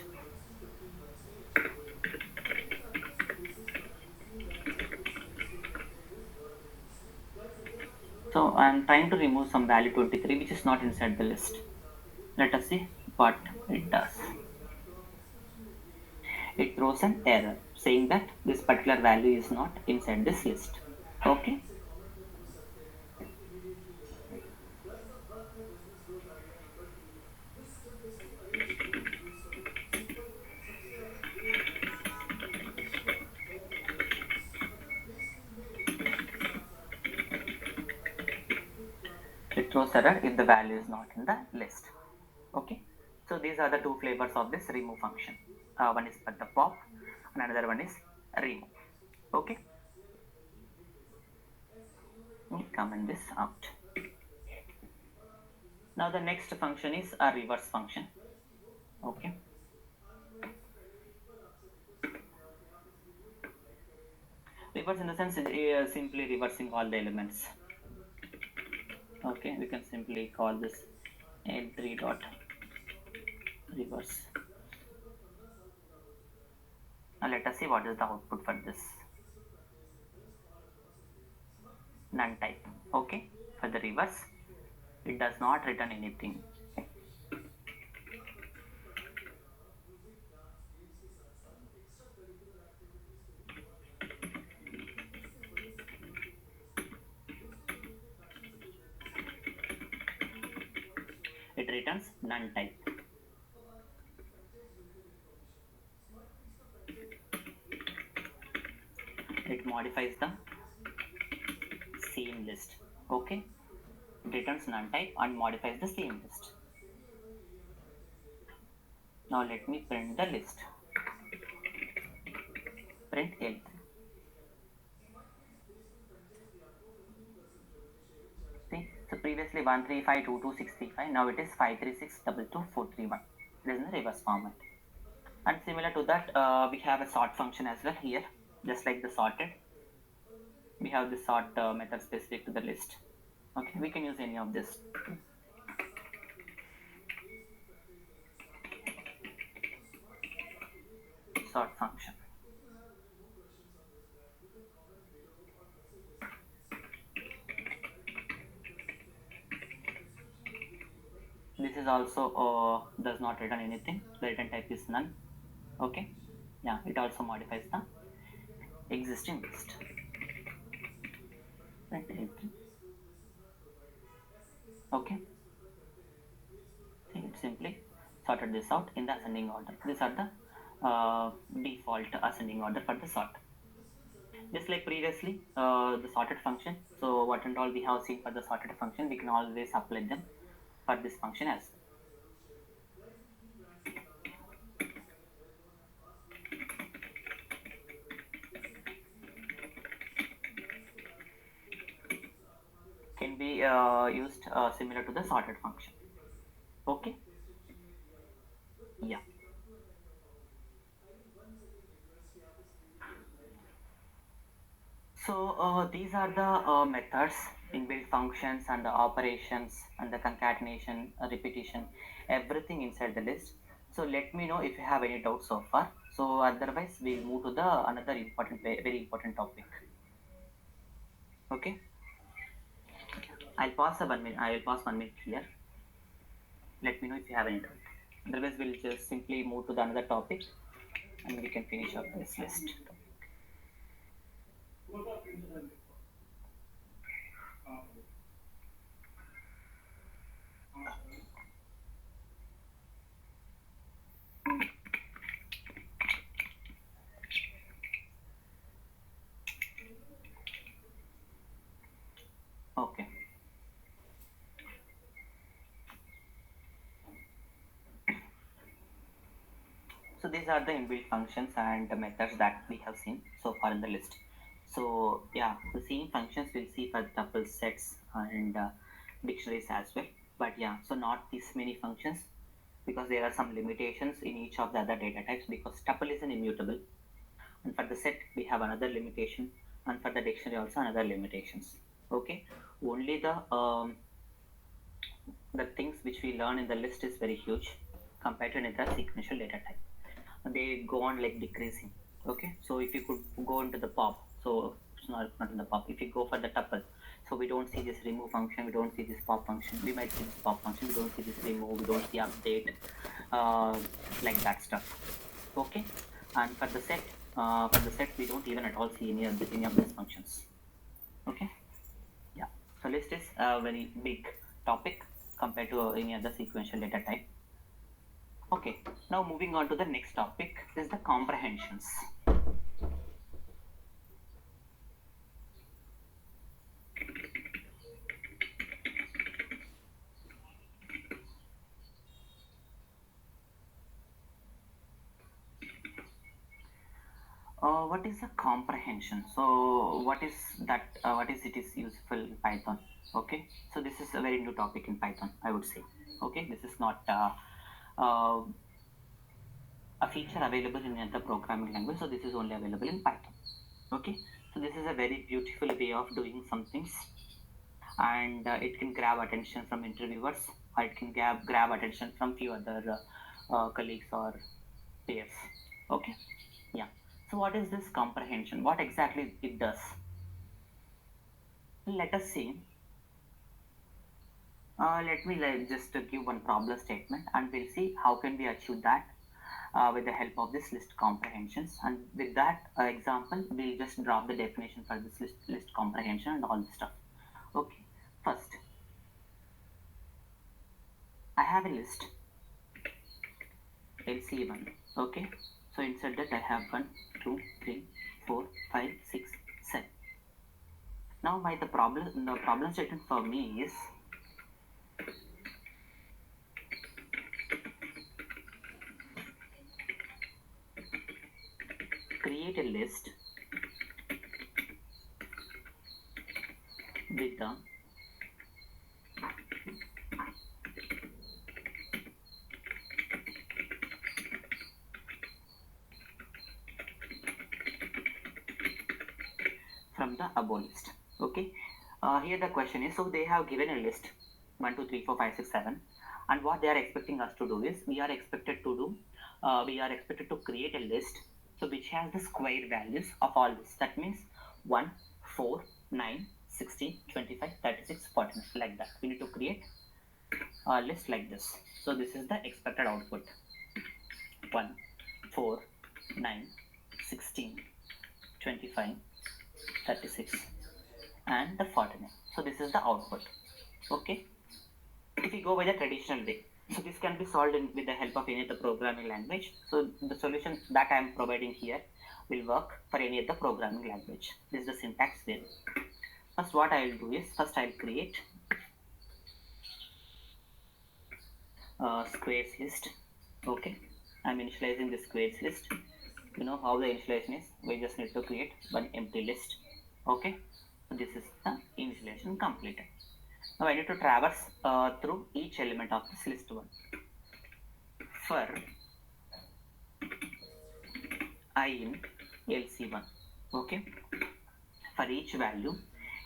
So I am trying to remove some value 23 which is not inside the list. Let us see what it does. It throws an error saying that this particular value is not inside this list. Okay. It throws error if the value is not in the list. Okay. So these are the two flavors of this remove function. One is the pop and another one is remove. Okay. Let me comment this out. Now the next function is a reverse function. Okay. Reverse in the sense simply reversing all the elements. Okay, we can simply call this L3 dot reverse. Now let us see what is the output for this. None type. Okay, for the reverse, it does not return anything. It returns none type. It modifies the same list. Okay, it returns none type and modifies the same list. Now let me print the list. Print L3. See, so previously 1352265, now it is 536222431. It is in the reverse format. And similar to that, we have a sort function as well here, just like the sorted. We have the sort method specific to the list. Okay, we can use any of this. Sort function. This is also does not return anything. The return type is none. Okay, yeah, it also modifies the existing list. Okay, see, it simply sorted this out in the ascending order. These are the default ascending order for the sort. Just like previously, the sorted function. So what and all we have seen for the sorted function, we can always apply them for this function as well. Can be used similar to the sorted function. Okay. Yeah. So these are the methods, inbuilt functions and the operations and the concatenation, repetition, everything inside the list. So let me know if you have any doubts so far. So otherwise we'll move to the another important, very important topic. Okay. I'll pause a 1 minute. I will pause 1 minute here. Let me know if you have any doubt. Otherwise we'll just simply move to the another topic and we can finish up this list. Okay. So these are the inbuilt functions and the methods that we have seen so far in the list. So yeah, the same functions we'll see for tuple sets and dictionaries as well. But yeah, so not this many functions because there are some limitations in each of the other data types because tuple is an immutable. And for the set, we have another limitation. And for the dictionary also another limitations. Okay, only the things which we learn in the list is very huge compared to another sequential data type. They go on like decreasing. Okay, so if you could go into the pop, so it's not in the pop. If you go for the tuple, so we don't see this remove function, we don't see this pop function, we might see this pop function, we don't see this remove, we don't see update, like that stuff. Okay, and for the set we don't even at all see any of these functions. Okay, yeah. So list is a very big topic compared to any other sequential data type. Okay, now moving on to the next topic is the comprehensions. What is a comprehension? So what is that? What is it is useful in Python? Okay, so this is a very new topic in Python, I would say. Okay, this is not uh, a feature available in another programming language, so this is only available in Python. Okay, so this is a very beautiful way of doing some things, and it can grab attention from interviewers, or it can grab attention from few other colleagues or peers. Okay, yeah. So what is this comprehension? What exactly it does? Let us see. Let me just give one problem statement and we'll see how can we achieve that with the help of this list comprehensions. And with that example, we'll just drop the definition for this list comprehension and all this stuff. Okay, first, I have a list LC1. Okay, so inside that I have 1, 2, 3, 4, 5, 6, 7. Now the problem statement for me is create a list with the from the above list. Okay, here the question is, so they have given a list 1, 2, 3, 4, 5, 6, 7, and what they are expecting us to do is we are expected to create a list so which has the square values of all this. That means 1, 4, 9, 16, 25, 36, 49, like that. We need to create a list like this. So this is the expected output: 1, 4, 9, 16, 25, 36 and the 49. So this is the output. Okay, if we go by the traditional way, So this can be solved with the help of any other programming language. So the solution that I am providing here will work for any other programming language. This is the syntax there. First what I will do is, first I will create squares list. Okay, I'm initializing the squares list. You know how the initialization is, we just need to create one empty list. Okay, so this is the initialization completed. Now I need to traverse through each element of this list one. For I in LC1, okay, for each value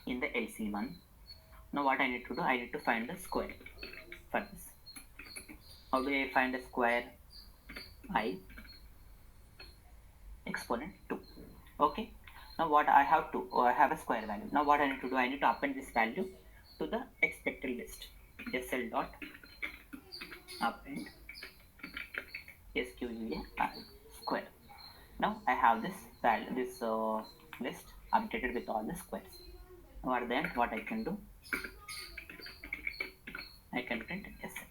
in the LC1. Now what I need to do, I need to find the square for this. How do I find a square? I exponent 2. Okay, now what I have to, I have a square value. Now what I need to do, I need to append this value to the expected list. SL dot append SQUAR square. Now I have this value, this list updated with all the squares. Now at the end, what I can do, I can print SL.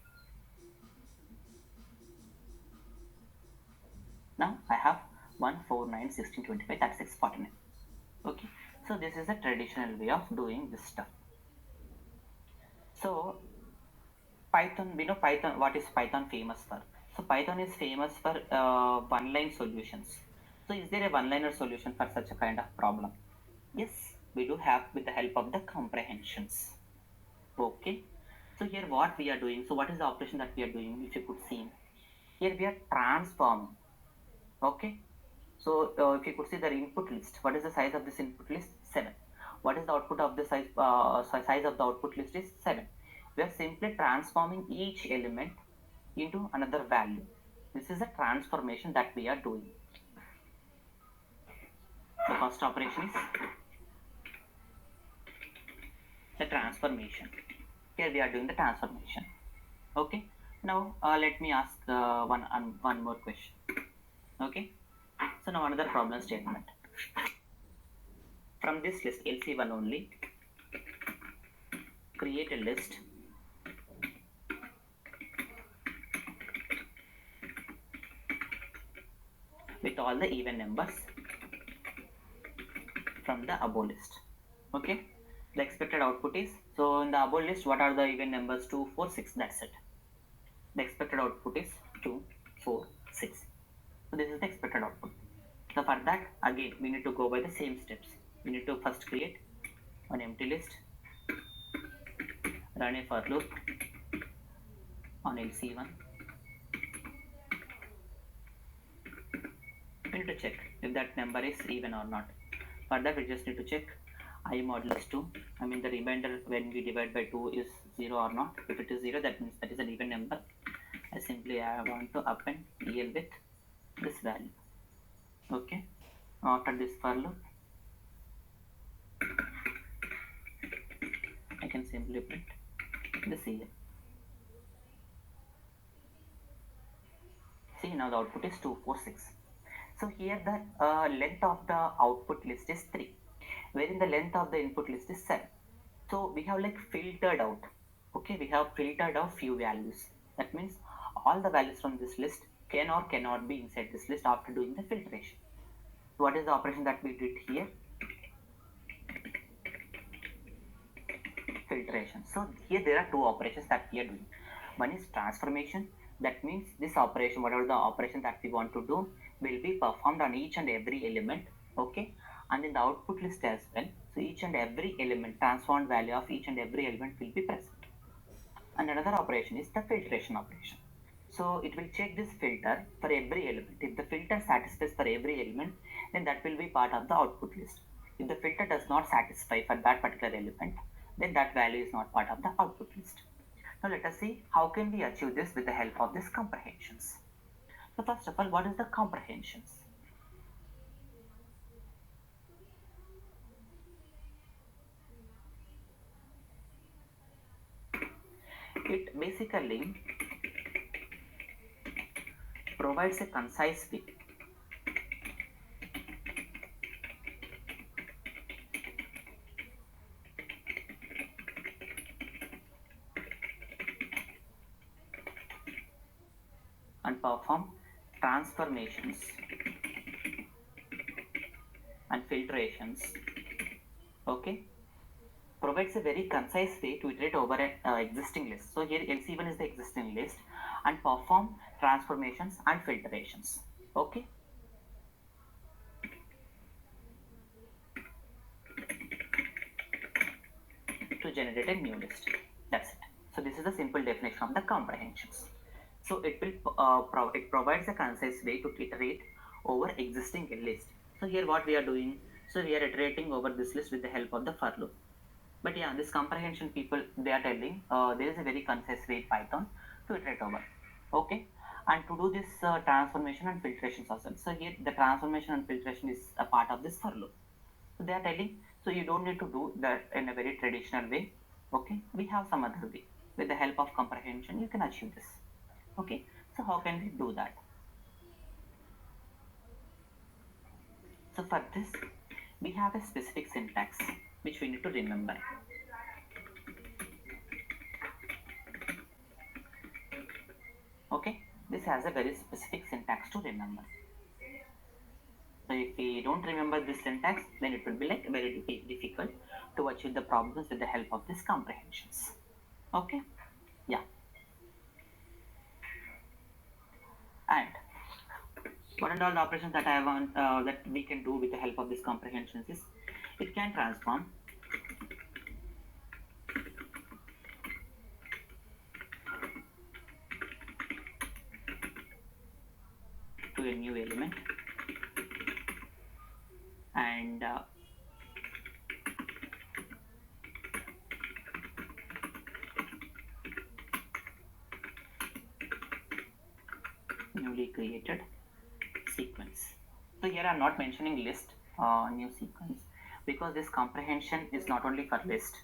Now I have 1, 4, 9, 16, 25, 36, 49. Okay, so this is a traditional way of doing this stuff. So Python, we know Python, what is Python famous for? So Python is famous for one-line solutions. So is there a one-liner solution for such a kind of problem? Yes, we do have with the help of the comprehensions. Okay, so here what we are doing, so what is the operation that we are doing, if you could see? Here we are transforming. Okay, so if you could see the input list, what is the size of this input list? 7. What is the output of the size of the output list is 7. We are simply transforming each element into another value. This is a transformation that we are doing. The first operation is the transformation. Here we are doing the transformation. Okay, now let me ask one more question. Okay, so now another problem statement. From this list LC1 only, create a list with all the even numbers from the above list. Okay, the expected output is, so in the above list what are the even numbers? 2, 4, 6, that's it. The expected output is 2, 4, 6. So this is the expected output. So for that, again we need to go by the same steps. We need to first create an empty list, run a for loop on LC1. We need to check if that number is even or not. For that we just need to check I modulus 2. I mean the remainder when we divide by 2 is 0 or not. If it is 0, that means that is an even number. I want to append EL with this value. Okay, after this for loop I can simply print this EL. See, now the output is 2, 4, 6. So here the length of the output list is 3, wherein the length of the input list is 7. So we have like filtered out. Okay, we have filtered out few values. That means all the values from this list can or cannot be inside this list after doing the filtration. So what is the operation that we did here? Filtration. So here there are two operations that we are doing. One is transformation. That means this operation, whatever the operation that we want to do, will be performed on each and every element. Okay, and in the output list as well. So each and every element, transformed value of each and every element will be present. And another operation is the filtration operation. So it will check this filter for every element. If the filter satisfies for every element, then that will be part of the output list. If the filter does not satisfy for that particular element, then that value is not part of the output list. Now let us see how can we achieve this with the help of these comprehensions. So first of all, what is the comprehensions? It basically provides a concise way and perform transformations and filtrations. Okay, provides a very concise way to iterate over an existing list. So here LC1 is the existing list and perform transformations and filtrations. Okay, to generate a new list. That's it. So this is the simple definition of the comprehensions. So it provides a concise way to iterate over existing list. So here what we are doing, so we are iterating over this list with the help of the for loop. But yeah, this comprehension people, they are telling there is a very concise way Python to iterate over. Okay, and to do this transformation and filtration also. So here the transformation and filtration is a part of this for loop. So they are telling, so you don't need to do that in a very traditional way. Okay, we have some other way. With the help of comprehension, you can achieve this. Okay, so how can we do that? So for this, we have a specific syntax which we need to remember. Okay, this has a very specific syntax to remember. So if we don't remember this syntax, then it will be like very difficult to achieve the problems with the help of these comprehensions. Okay, yeah. And what are all the operations that I want that we can do with the help of these comprehensions is it can transform to a new element and newly created sequence. So here I'm not mentioning list new sequence because this comprehension is not only for list.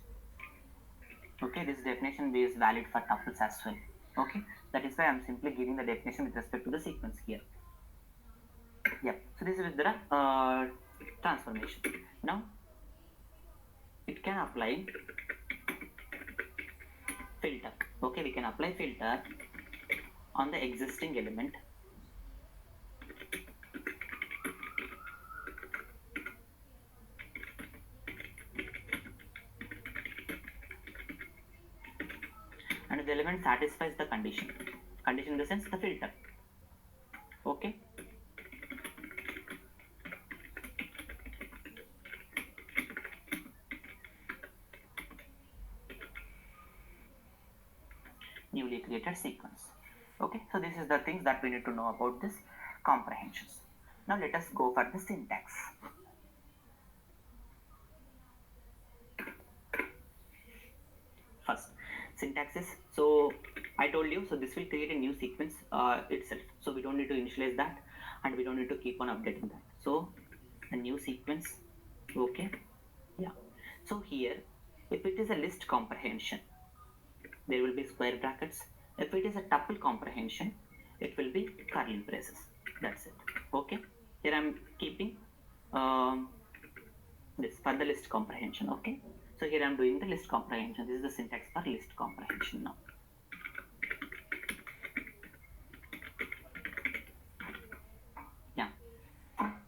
Okay, this definition is valid for tuples as well. Okay, that is why I'm simply giving the definition with respect to the sequence here. Yeah, so this is the transformation. Now it can apply filter. Okay, we can apply filter on the existing element and if the element satisfies the condition in the sense the filter. Okay, newly created sequence. Okay, so this is the things that we need to know about this comprehensions. Now let us go for the syntax. First, syntax is, so I told you, so this will create a new sequence itself, so we don't need to initialize that and we don't need to keep on updating that. So a new sequence. Okay, yeah. So here if it is a list comprehension, there will be square brackets. If it is a tuple comprehension, it will be curly braces. That's it. Okay, here I'm keeping this for the list comprehension. Okay, so here I'm doing the list comprehension. This is the syntax for list comprehension. Now yeah,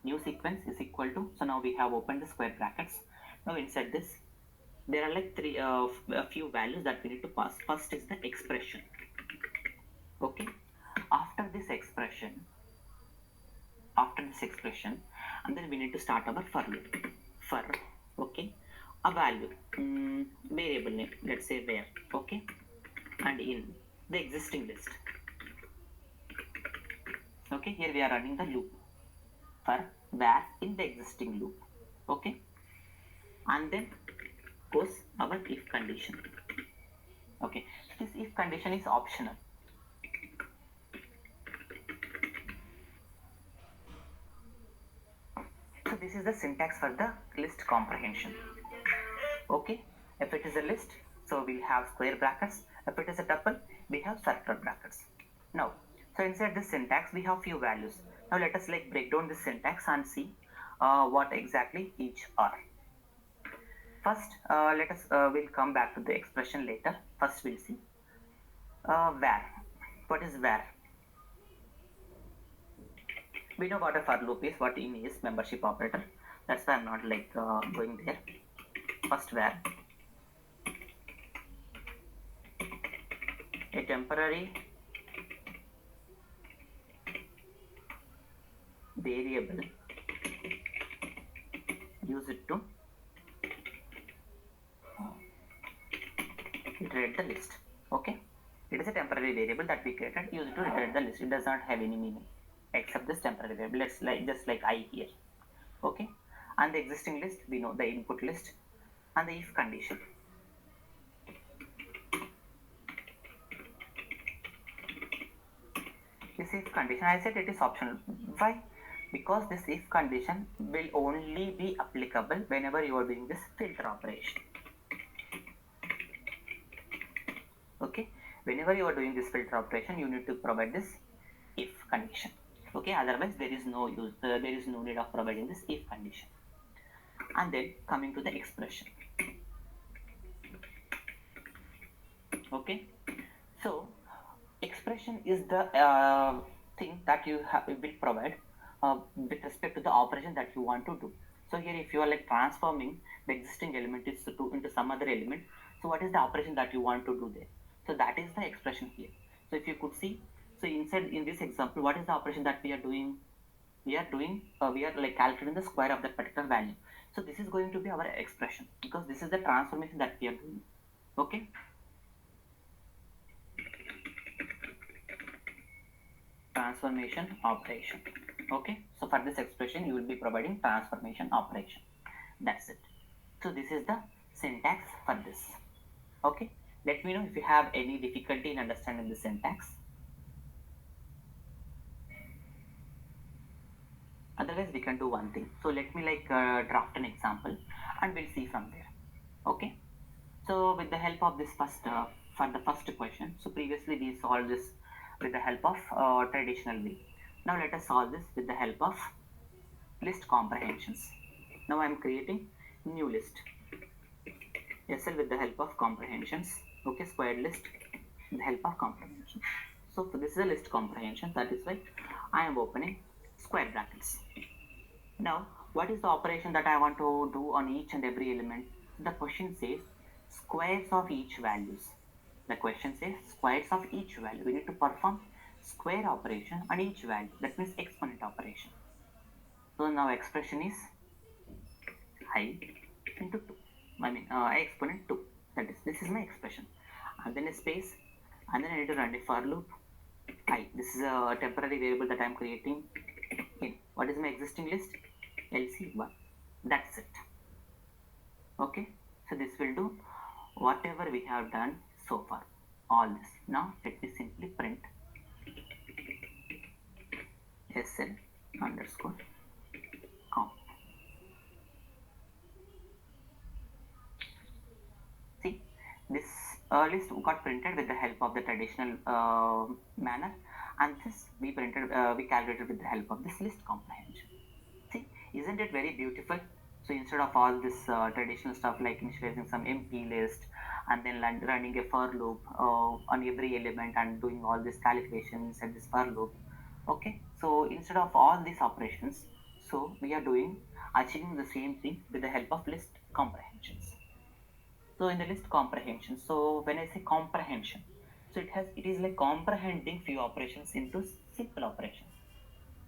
new sequence is equal to, so now we have opened the square brackets. Now inside this there are like a few values that we need to pass. First is the expression. Okay, after this expression, and then we need to start our for loop. For, okay, a value, variable name, let's say where. Okay, and in the existing list. Okay, here we are running the loop for where in the existing loop. Okay, and then goes our if condition. Okay, so this if condition is optional. So this is the syntax for the list comprehension. Okay, if it is a list, so we have square brackets. If it is a tuple, we have circular brackets. Now, so inside this syntax we have few values. Now let us like break down this syntax and see what exactly each are. First, let us we'll come back to the expression later. First we'll see where. What is where? We know what a for loop is, what in is membership operator. That's why I'm not like going there. First where a temporary variable use it to iterate the list. Okay, it is a temporary variable that we created, use it to iterate the list. It does not have any meaning except this temporary variable. Let's like just like I here. Okay, and the existing list we know the input list and the if condition. This if condition, I said it is optional. Why? Because this if condition will only be applicable whenever you are doing this filter operation. Okay, whenever you are doing this filter operation, you need to provide this if condition. Okay, otherwise there is no use, there is no need of providing this if condition. And then coming to the expression. Okay, so expression is the thing that you will provide with respect to the operation that you want to do. So here if you are like transforming the existing element into some other element, so what is the operation that you want to do there? So that is the expression here. So if you could see, so inside in this example, what is the operation that we are doing? We are like calculating the square of that particular value. So this is going to be our expression because this is the transformation that we are doing. Okay, transformation operation. Okay, so for this expression you will be providing transformation operation. That's it. So this is the syntax for this. Okay, let me know if you have any difficulty in understanding the syntax. Otherwise we can do one thing. So let me like draft an example and we'll see from there. Okay, so with the help of this first for the first question, so previously we solved this with the help of traditional way. Now let us solve this with the help of list comprehensions. Now I am creating new list SL with the help of comprehensions. Okay, squared list with the help of comprehension. So this is a list comprehension, that is why I am opening square brackets. Now what is the operation that I want to do on each and every element? The question says squares of each values. The question says squares of each value. We need to perform square operation on each value. That means exponent operation. So now expression is I into 2. I mean I exponent 2. That is, this is my expression. And then a space. And then I need to run a for loop. I. This is a temporary variable that I am creating in. What is my existing list? LC1. That's it. Okay. So this will do whatever we have done so far. All this. Now let me simply print SL underscore comp. See, this list got printed with the help of the traditional manner, and this we calculated with the help of this list comprehension. See, isn't it very beautiful? So instead of all this traditional stuff like initializing some empty list and then running a for loop on every element and doing all these calculations and this for loop. Okay, so instead of all these operations, so we are achieving the same thing with the help of list comprehensions. So in the list comprehension, so when I say comprehension, so it is like comprehending few operations into simple operations.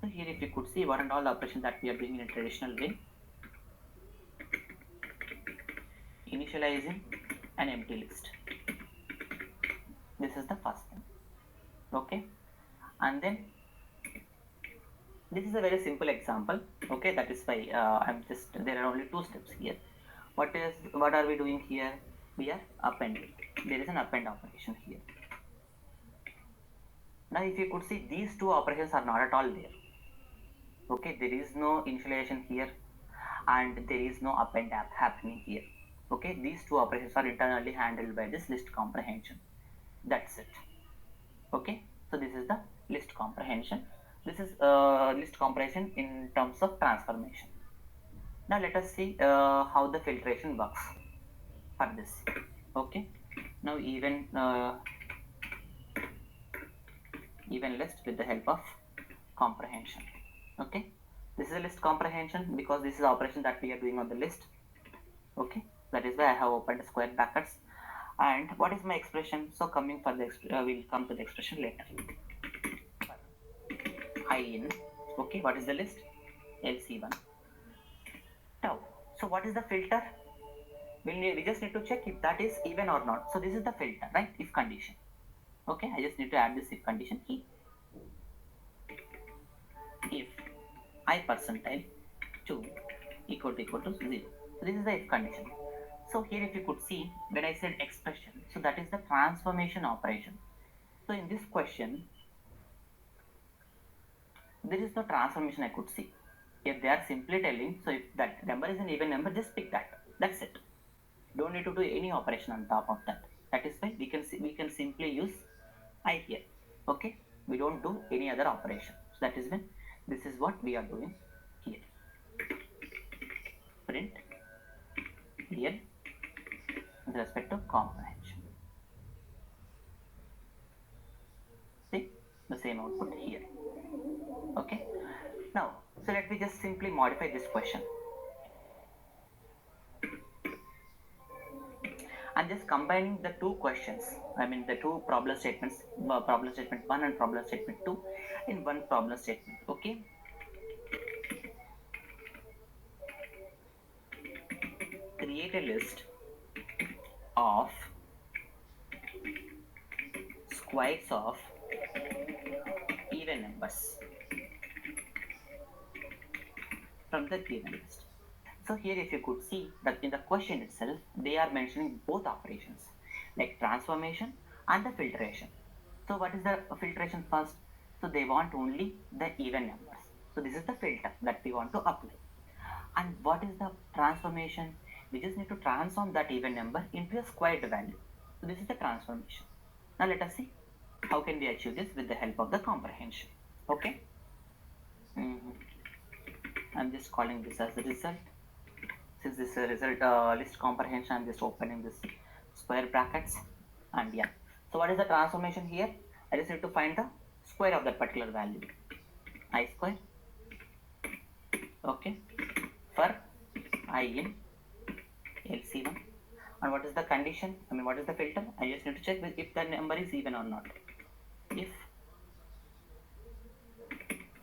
So here if you could see what and all the operations that we are doing in a traditional way, initializing an empty list. This is the first thing. Okay, and then this is a very simple example. Okay, that is why there are only two steps here. What are we doing here? We are appending. There is an append operation here. Now if you could see, these two operations are not at all there. Okay, there is no initialization here and there is no append happening here. Okay, these two operations are internally handled by this list comprehension. That's it. Okay, so this is the list comprehension. This is list comprehension in terms of transformation. Now let us see how the filtration works for this. Okay, now even list with the help of comprehension. Okay, this is a list comprehension because this is the operation that we are doing on the list. Okay, that is why I have opened square brackets. And what is my expression? So coming for the we'll come to the expression later. I in. Okay, what is the list? LC1 tau. So what is the filter? We just need to check if that is even or not. So this is the filter, right? If condition. Okay, I just need to add this if condition here. If I percentile 2 equal to 0. So this is the if condition. So here if you could see when I said expression, so that is the transformation operation. So in this question, there is no transformation I could see. If they are simply telling, so if that number is an even number, just pick that. That's it. Don't need to do any operation on top of that. That is why we can simply use I here. Okay, we don't do any other operation. So that is when this is what we are doing here. Print real with respect to comprehension. See the same output here. Okay. Now, so let me just simply modify this question. I'm just combining the two questions. I mean the two problem statements, problem statement 1 and problem statement 2 in one problem statement. Okay. Create a list of squares of even numbers from the given list. So here if you could see that in the question itself, they are mentioning both operations like transformation and the filtration. So what is the filtration first? So they want only the even numbers. So this is the filter that we want to apply. And what is the transformation? We just need to transform that even number into a squared value. So this is the transformation. Now let us see how can we achieve this with the help of the comprehension. Okay. I'm just calling this as the result. Since this is a result list comprehension, I'm just opening this square brackets and yeah. So what is the transformation here? I just need to find the square of that particular value. I square. Okay. For I in LC1. And what is the condition? I mean, what is the filter? I just need to check if the number is even or not. If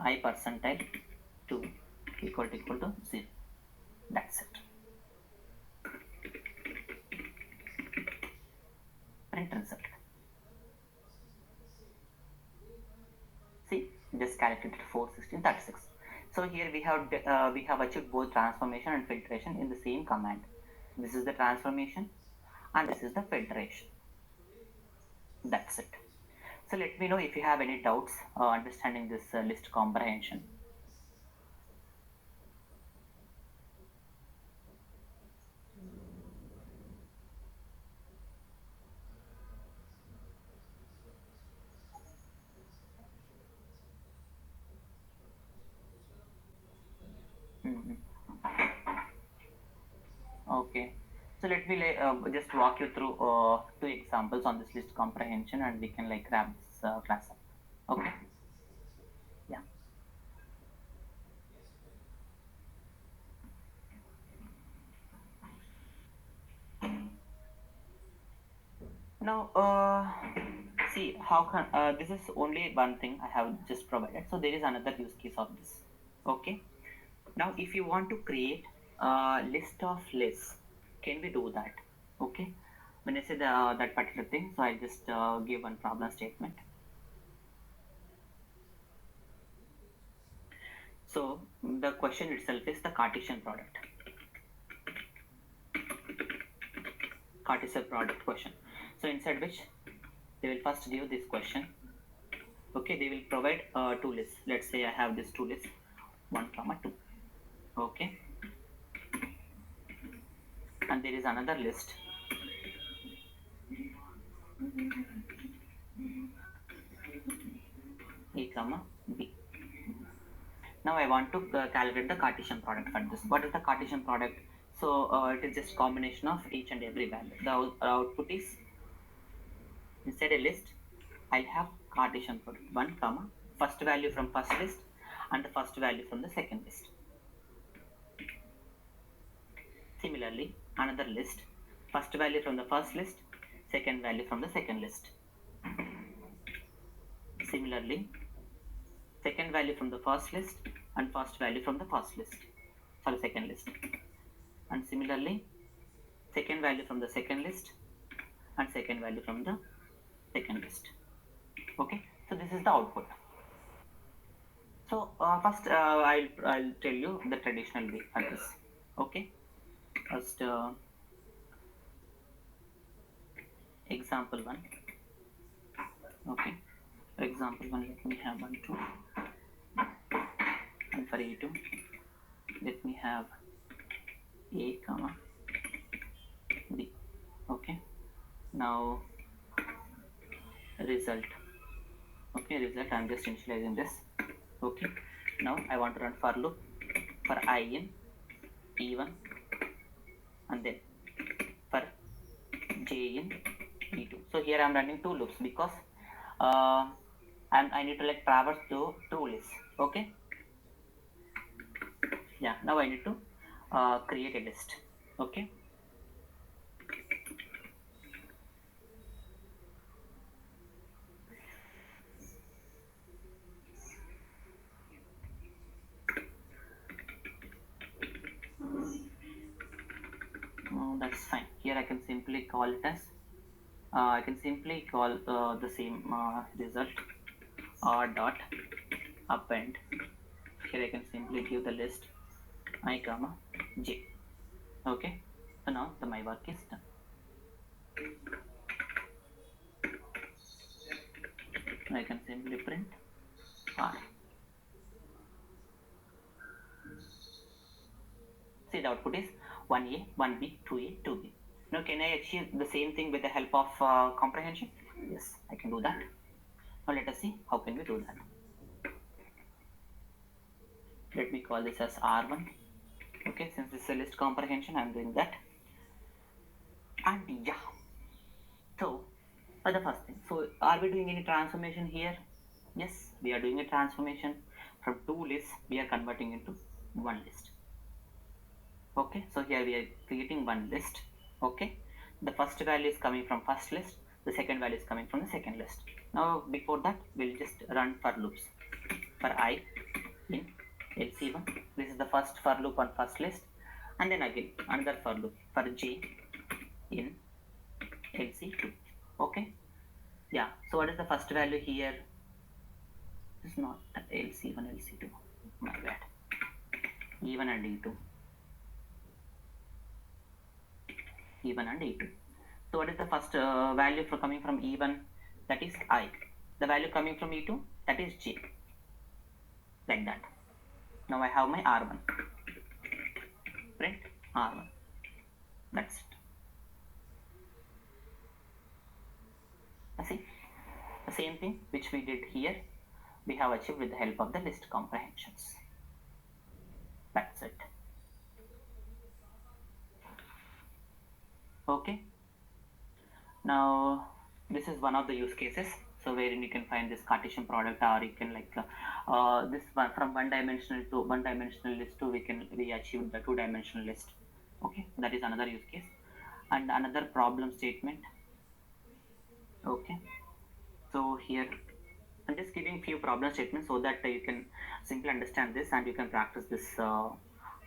I percentile 2 equal to 0. That's it. Print result. See, just calculated 41636. So here we have achieved both transformation and filtration in the same command. This is the transformation and this is the filtration. That's it. So let me know if you have any doubts understanding this list comprehension. Mhm. Okay. So let me just walk you through two examples on this list comprehension and we can like wrap this class up. Okay. Yeah. Now, see how can this is only one thing I have just provided. So there is another use case of this. Okay. Now, if you want to create a list of lists, can we do that? Okay. When I say that particular thing, so I just give one problem statement. So the question itself is the Cartesian product. Cartesian product question. So inside which they will first give this question. Okay, they will provide two lists. Let's say I have this two lists, 1 comma 2. Okay, and there is another list. A comma B. Now I want to calculate the Cartesian product for this. What is the Cartesian product? So it is just combination of each and every value. The output is inside a list. I'll have Cartesian product 1 comma first value from first list and the first value from the second list. Similarly, another list, first value from the first list, second value from the second list. Similarly, second value from the first list and first value from the second list. And similarly, second value from the second list and second value from the second list. Okay, so this is the output. So first I'll tell you the traditional way for this. Okay, first example one. Okay, for example one, let me have 1 2, and for a2 let me have a comma b. Okay, now result. Okay, result, I'm just initializing this. Okay, now I want to run for loop for I in e1 and then for j in e2. So here I'm running two loops because I need to like traverse through two lists. Okay, yeah, now I need to create a list. Okay, that's fine. Here I can simply call it as I can simply call the same result dot append. Here I can simply give the list I comma j. Okay, so now my work is done. I can simply print r. See, the output is 1a, 1b, 2a, 2b. Now can I achieve the same thing with the help of comprehension? Yes, I can do that. Now let us see how can we do that. Let me call this as r1. Okay, since this is a list comprehension, I'm doing that. And yeah, so for the first thing, so are we doing any transformation here? Yes, we are doing a transformation. From two lists we are converting into one list. Okay, so here we are creating one list. Okay, the first value is coming from first list, the second value is coming from the second list. Now before that we'll just run for loops for I in LC1. This is the first for loop on first list, and then again another for loop for j in LC2. Okay, yeah, so what is the first value here? It's not LC1 LC2, my bad. E1 and E2, E1 and E2. So what is the first value for coming from E1? That is I. The value coming from E2, that is J. Like that. Now I have my R1. Print R1. That's it. See, the same thing which we did here, we have achieved with the help of the list comprehensions. That's it. Okay. Now this is one of the use cases. So wherein you can find this Cartesian product, or you can like this one from one dimensional list to we achieve the two-dimensional list. Okay, that is another use case, and another problem statement. Okay, so here I'm just giving few problem statements so that you can simply understand this and you can practice this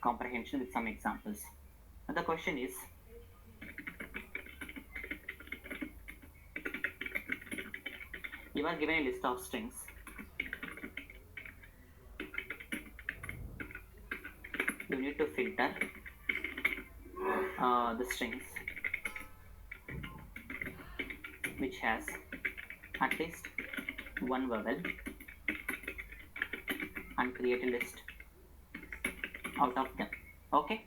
comprehension with some examples. And the question is, you are given a list of strings. You need to filter the strings which has at least one vowel and create a list out of them. Okay,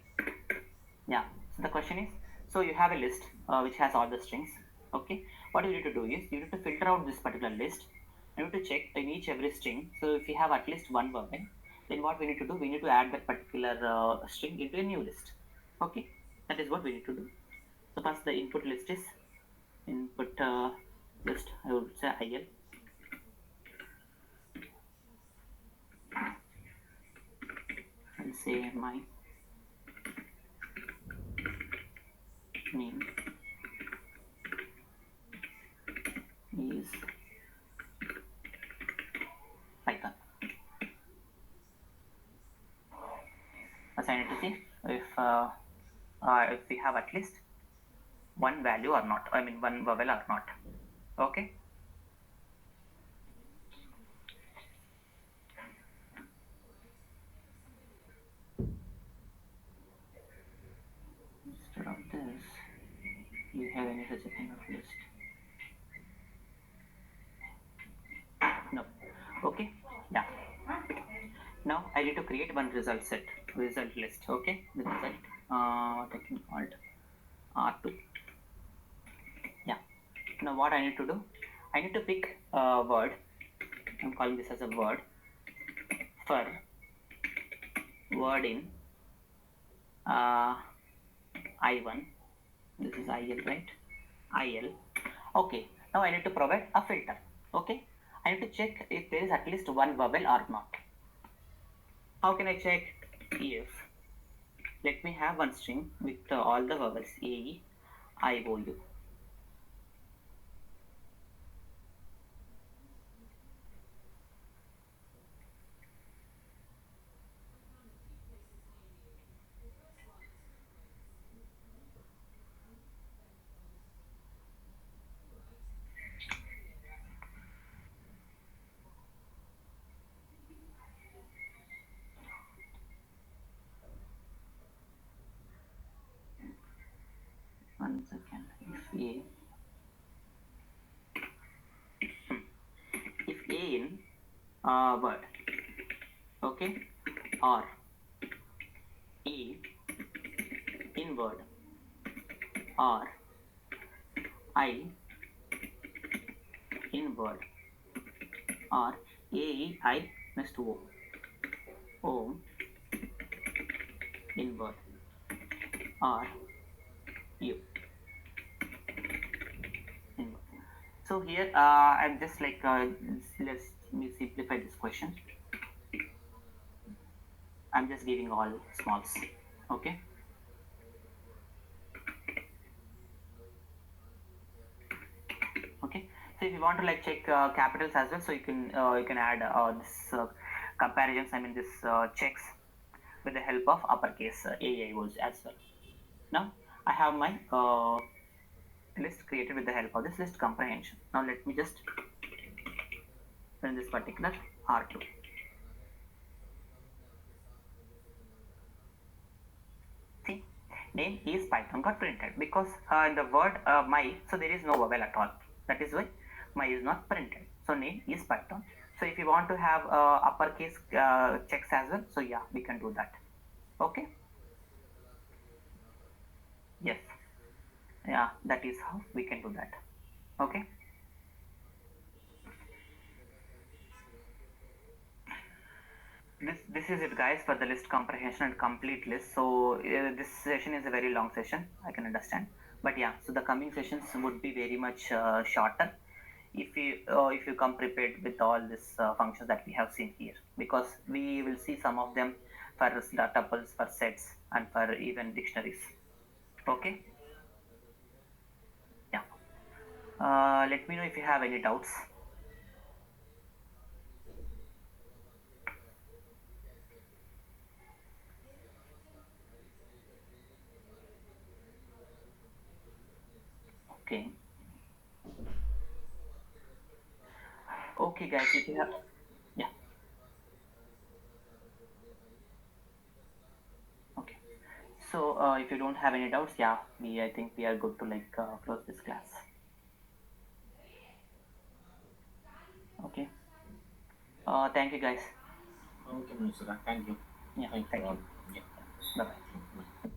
yeah, so the question is, so you have a list which has all the strings. Okay, what you need to do is you need to filter out this particular list. You need to check in each every string. So if you have at least one vowel, then what we need to do, we need to add that particular string into a new list. Okay, that is what we need to do. So first the input list is input list, I would say IL. say my name is Python. So I need to see if we have at least one value or not. I mean one vowel or not. Okay. Instead of this, you have any such a kind of list? No. Okay. Yeah. Now I need to create one result list. Okay. The result. What I can call it R2. Yeah. Now what I need to do? I need to pick a word. I'm calling this as a word for word in I1. This is IL, right? IL. Okay. Now I need to provide a filter. Okay. I need to check if there is at least one vowel or not. How can I check? If let me have one string with all the vowels A, E, I, O, U. One second. If A in word, okay, or E in word, or I in word, or AEI next to O in word, or U in word. So here I'm just like let's me simplify this question. I'm just giving all smalls. Okay. Okay. So if you want to like check capitals as well, so you can add this comparisons. I mean this checks with the help of uppercase AIOs as well. Now I have my list created with the help of this list comprehension. Now let me just run this particular R2. See, name is Python got printed because in the word my, so there is no vowel at all. That is why my is not printed. So name is Python. So if you want to have uppercase checks as well, so yeah, we can do that. Okay. Yes. Yeah, that is how we can do that. Okay. This is it guys for the list comprehension and complete list. So this session is a very long session, I can understand, but yeah, so the coming sessions would be very much shorter if you come prepared with all these functions that we have seen here, because we will see some of them for tuples, for sets, and for even dictionaries. Okay. Yeah. Let me know if you have any doubts. Okay. Okay guys, if you have, yeah. Okay. So if you don't have any doubts, yeah, I think we are good to like close this class. Okay. Thank you guys. Okay, Mr. Thank you. Yeah, Thank thank you you. all. Yeah. Bye bye.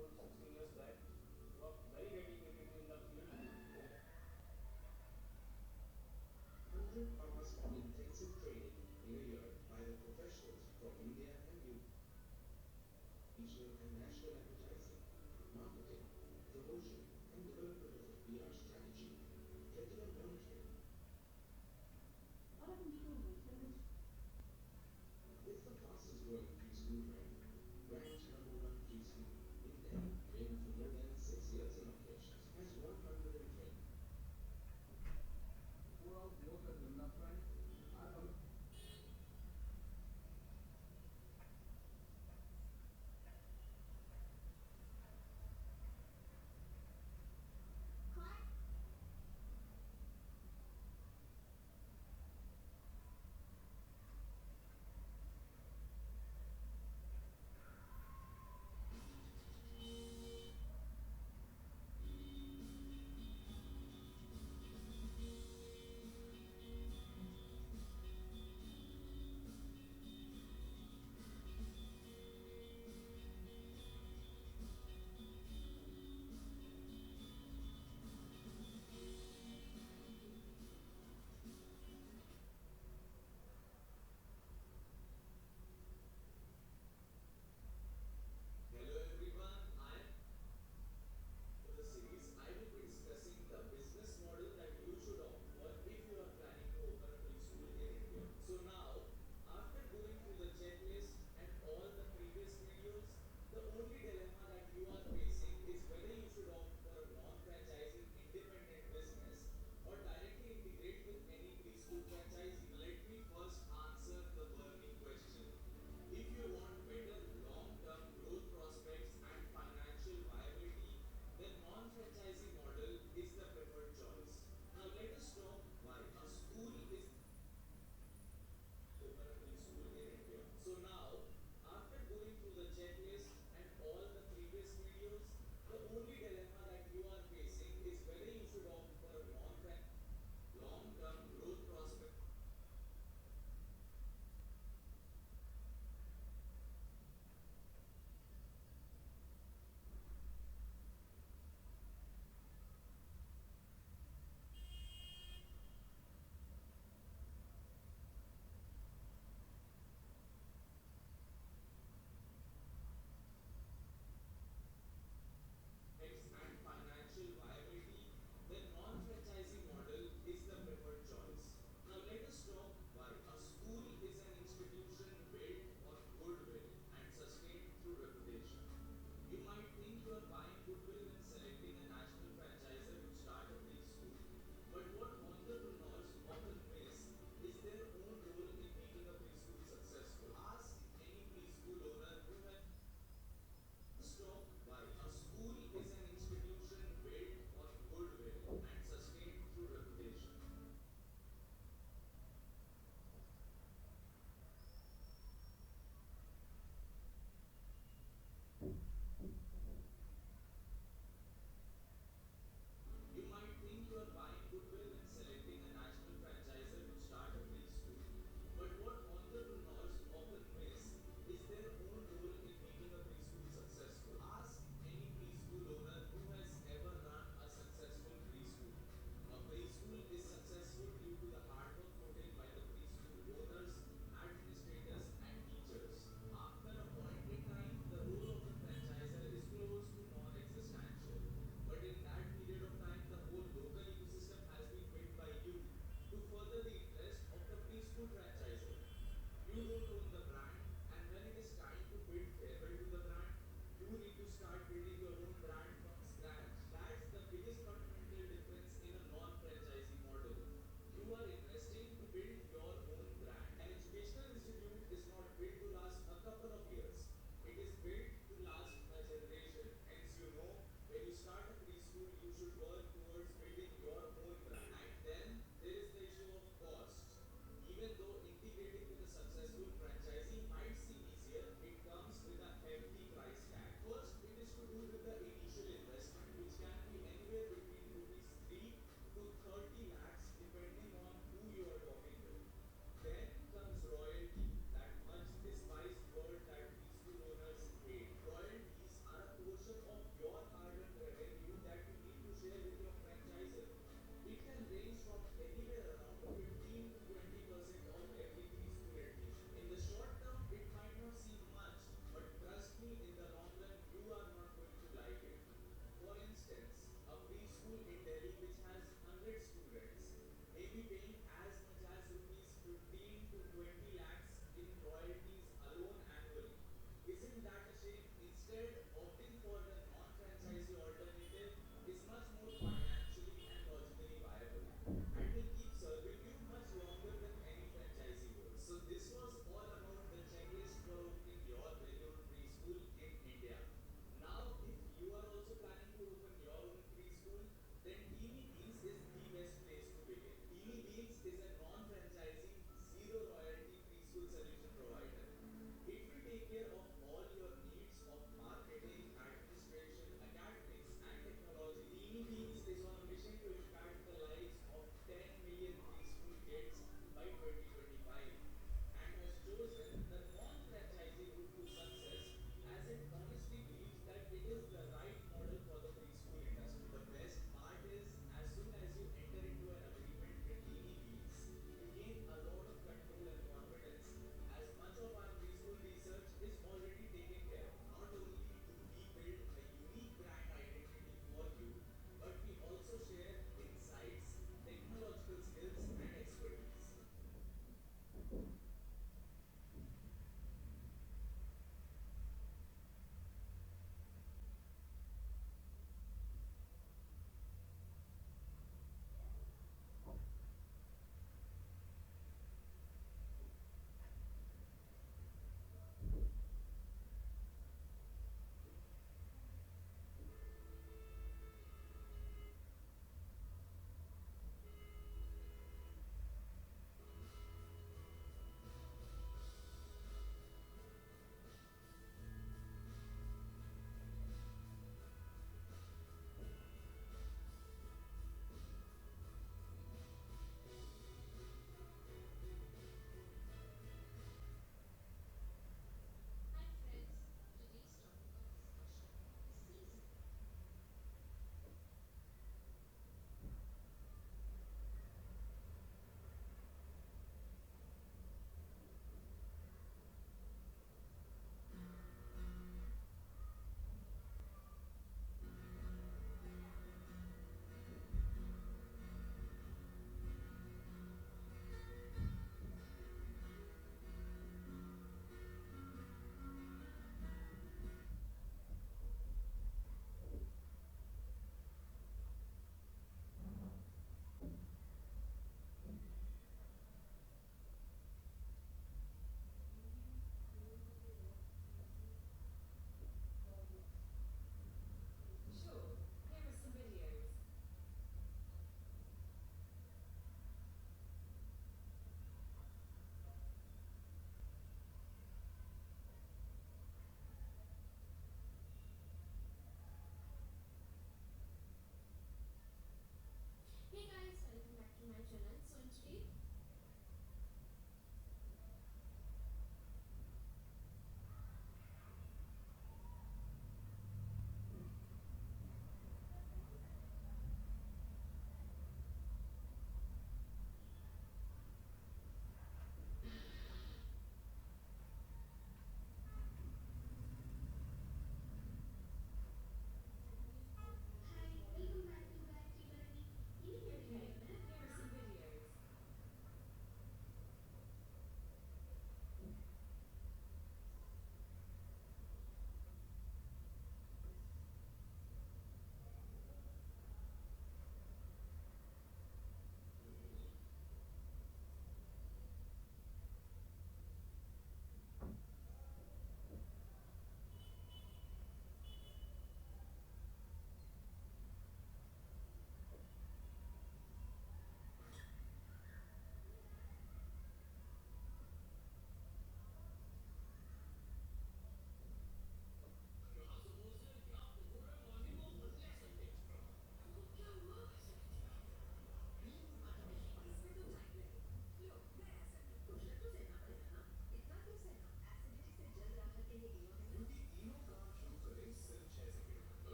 100 hours of intensive training in a year by the professionals from India and regional and national advertising, marketing, promotion, and development of a PR strategy, regular monitoring. It's the fastest growing preschool brand, ranked number one preschool in Delhi, been for more than 6 years in operations, has 120. Hello everyone, I am for the series. I will be discussing the business model that you should opt for if you are planning to open a preschool in India. So now, after going through the checklist and all the previous videos, the only dilemma that you are facing is whether you should opt for a non-franchising independent business or directly integrate with any preschool franchisee. Let me first answer the burning question. If you want better long-term growth prospects and financial viability, then non-franchisee model is the preferred choice. Now let us talk why. A school is open a preschool in India. So now, after going through the checklist and all the previous videos, the only dilemma that you are facing is whether you should opt for a long-term growth prospect. And financial viability, then non-franchising model is the preferred choice. Now let us talk why. A school is an institution built on goodwill and sustained through reputation. You might think you are buying goodwill when selecting a national franchisor to start a preschool. But what entrepreneurs often miss is their own role in making a preschool successful. Ask any preschool owner who has stop why. A school is an institution built on goodwill and sustained through reputation. You might think you are buying goodwill when selecting a national franchisor to start a preschool. But what entrepreneurs often miss is their own role in making a preschool successful. Ask any preschool owner who has ever run a successful preschool. A preschool is successful due to the hard work put in by the preschool owners, administrators, and teachers. After a point in time, the role of the franchisor is close to non-existential. But in that period of time, the whole local ecosystem has been built by you to further the interest of the preschool franchisor. You don't own the brand, and when it is time to bid farewell to the brand, you need to start building your own brand from scratch. That's the biggest fundamental difference in a non-franchising model. You are investing to build your own brand. An educational institute is not built to last a couple of years. It is built to last a generation. Hence, you know, when you start a preschool, you should work towards building your own brand. And then there is the issue of cost. Even though integrating with a successful franchisee might seem easier, it comes with a hefty price tag. First, it is to do with the 15 to 20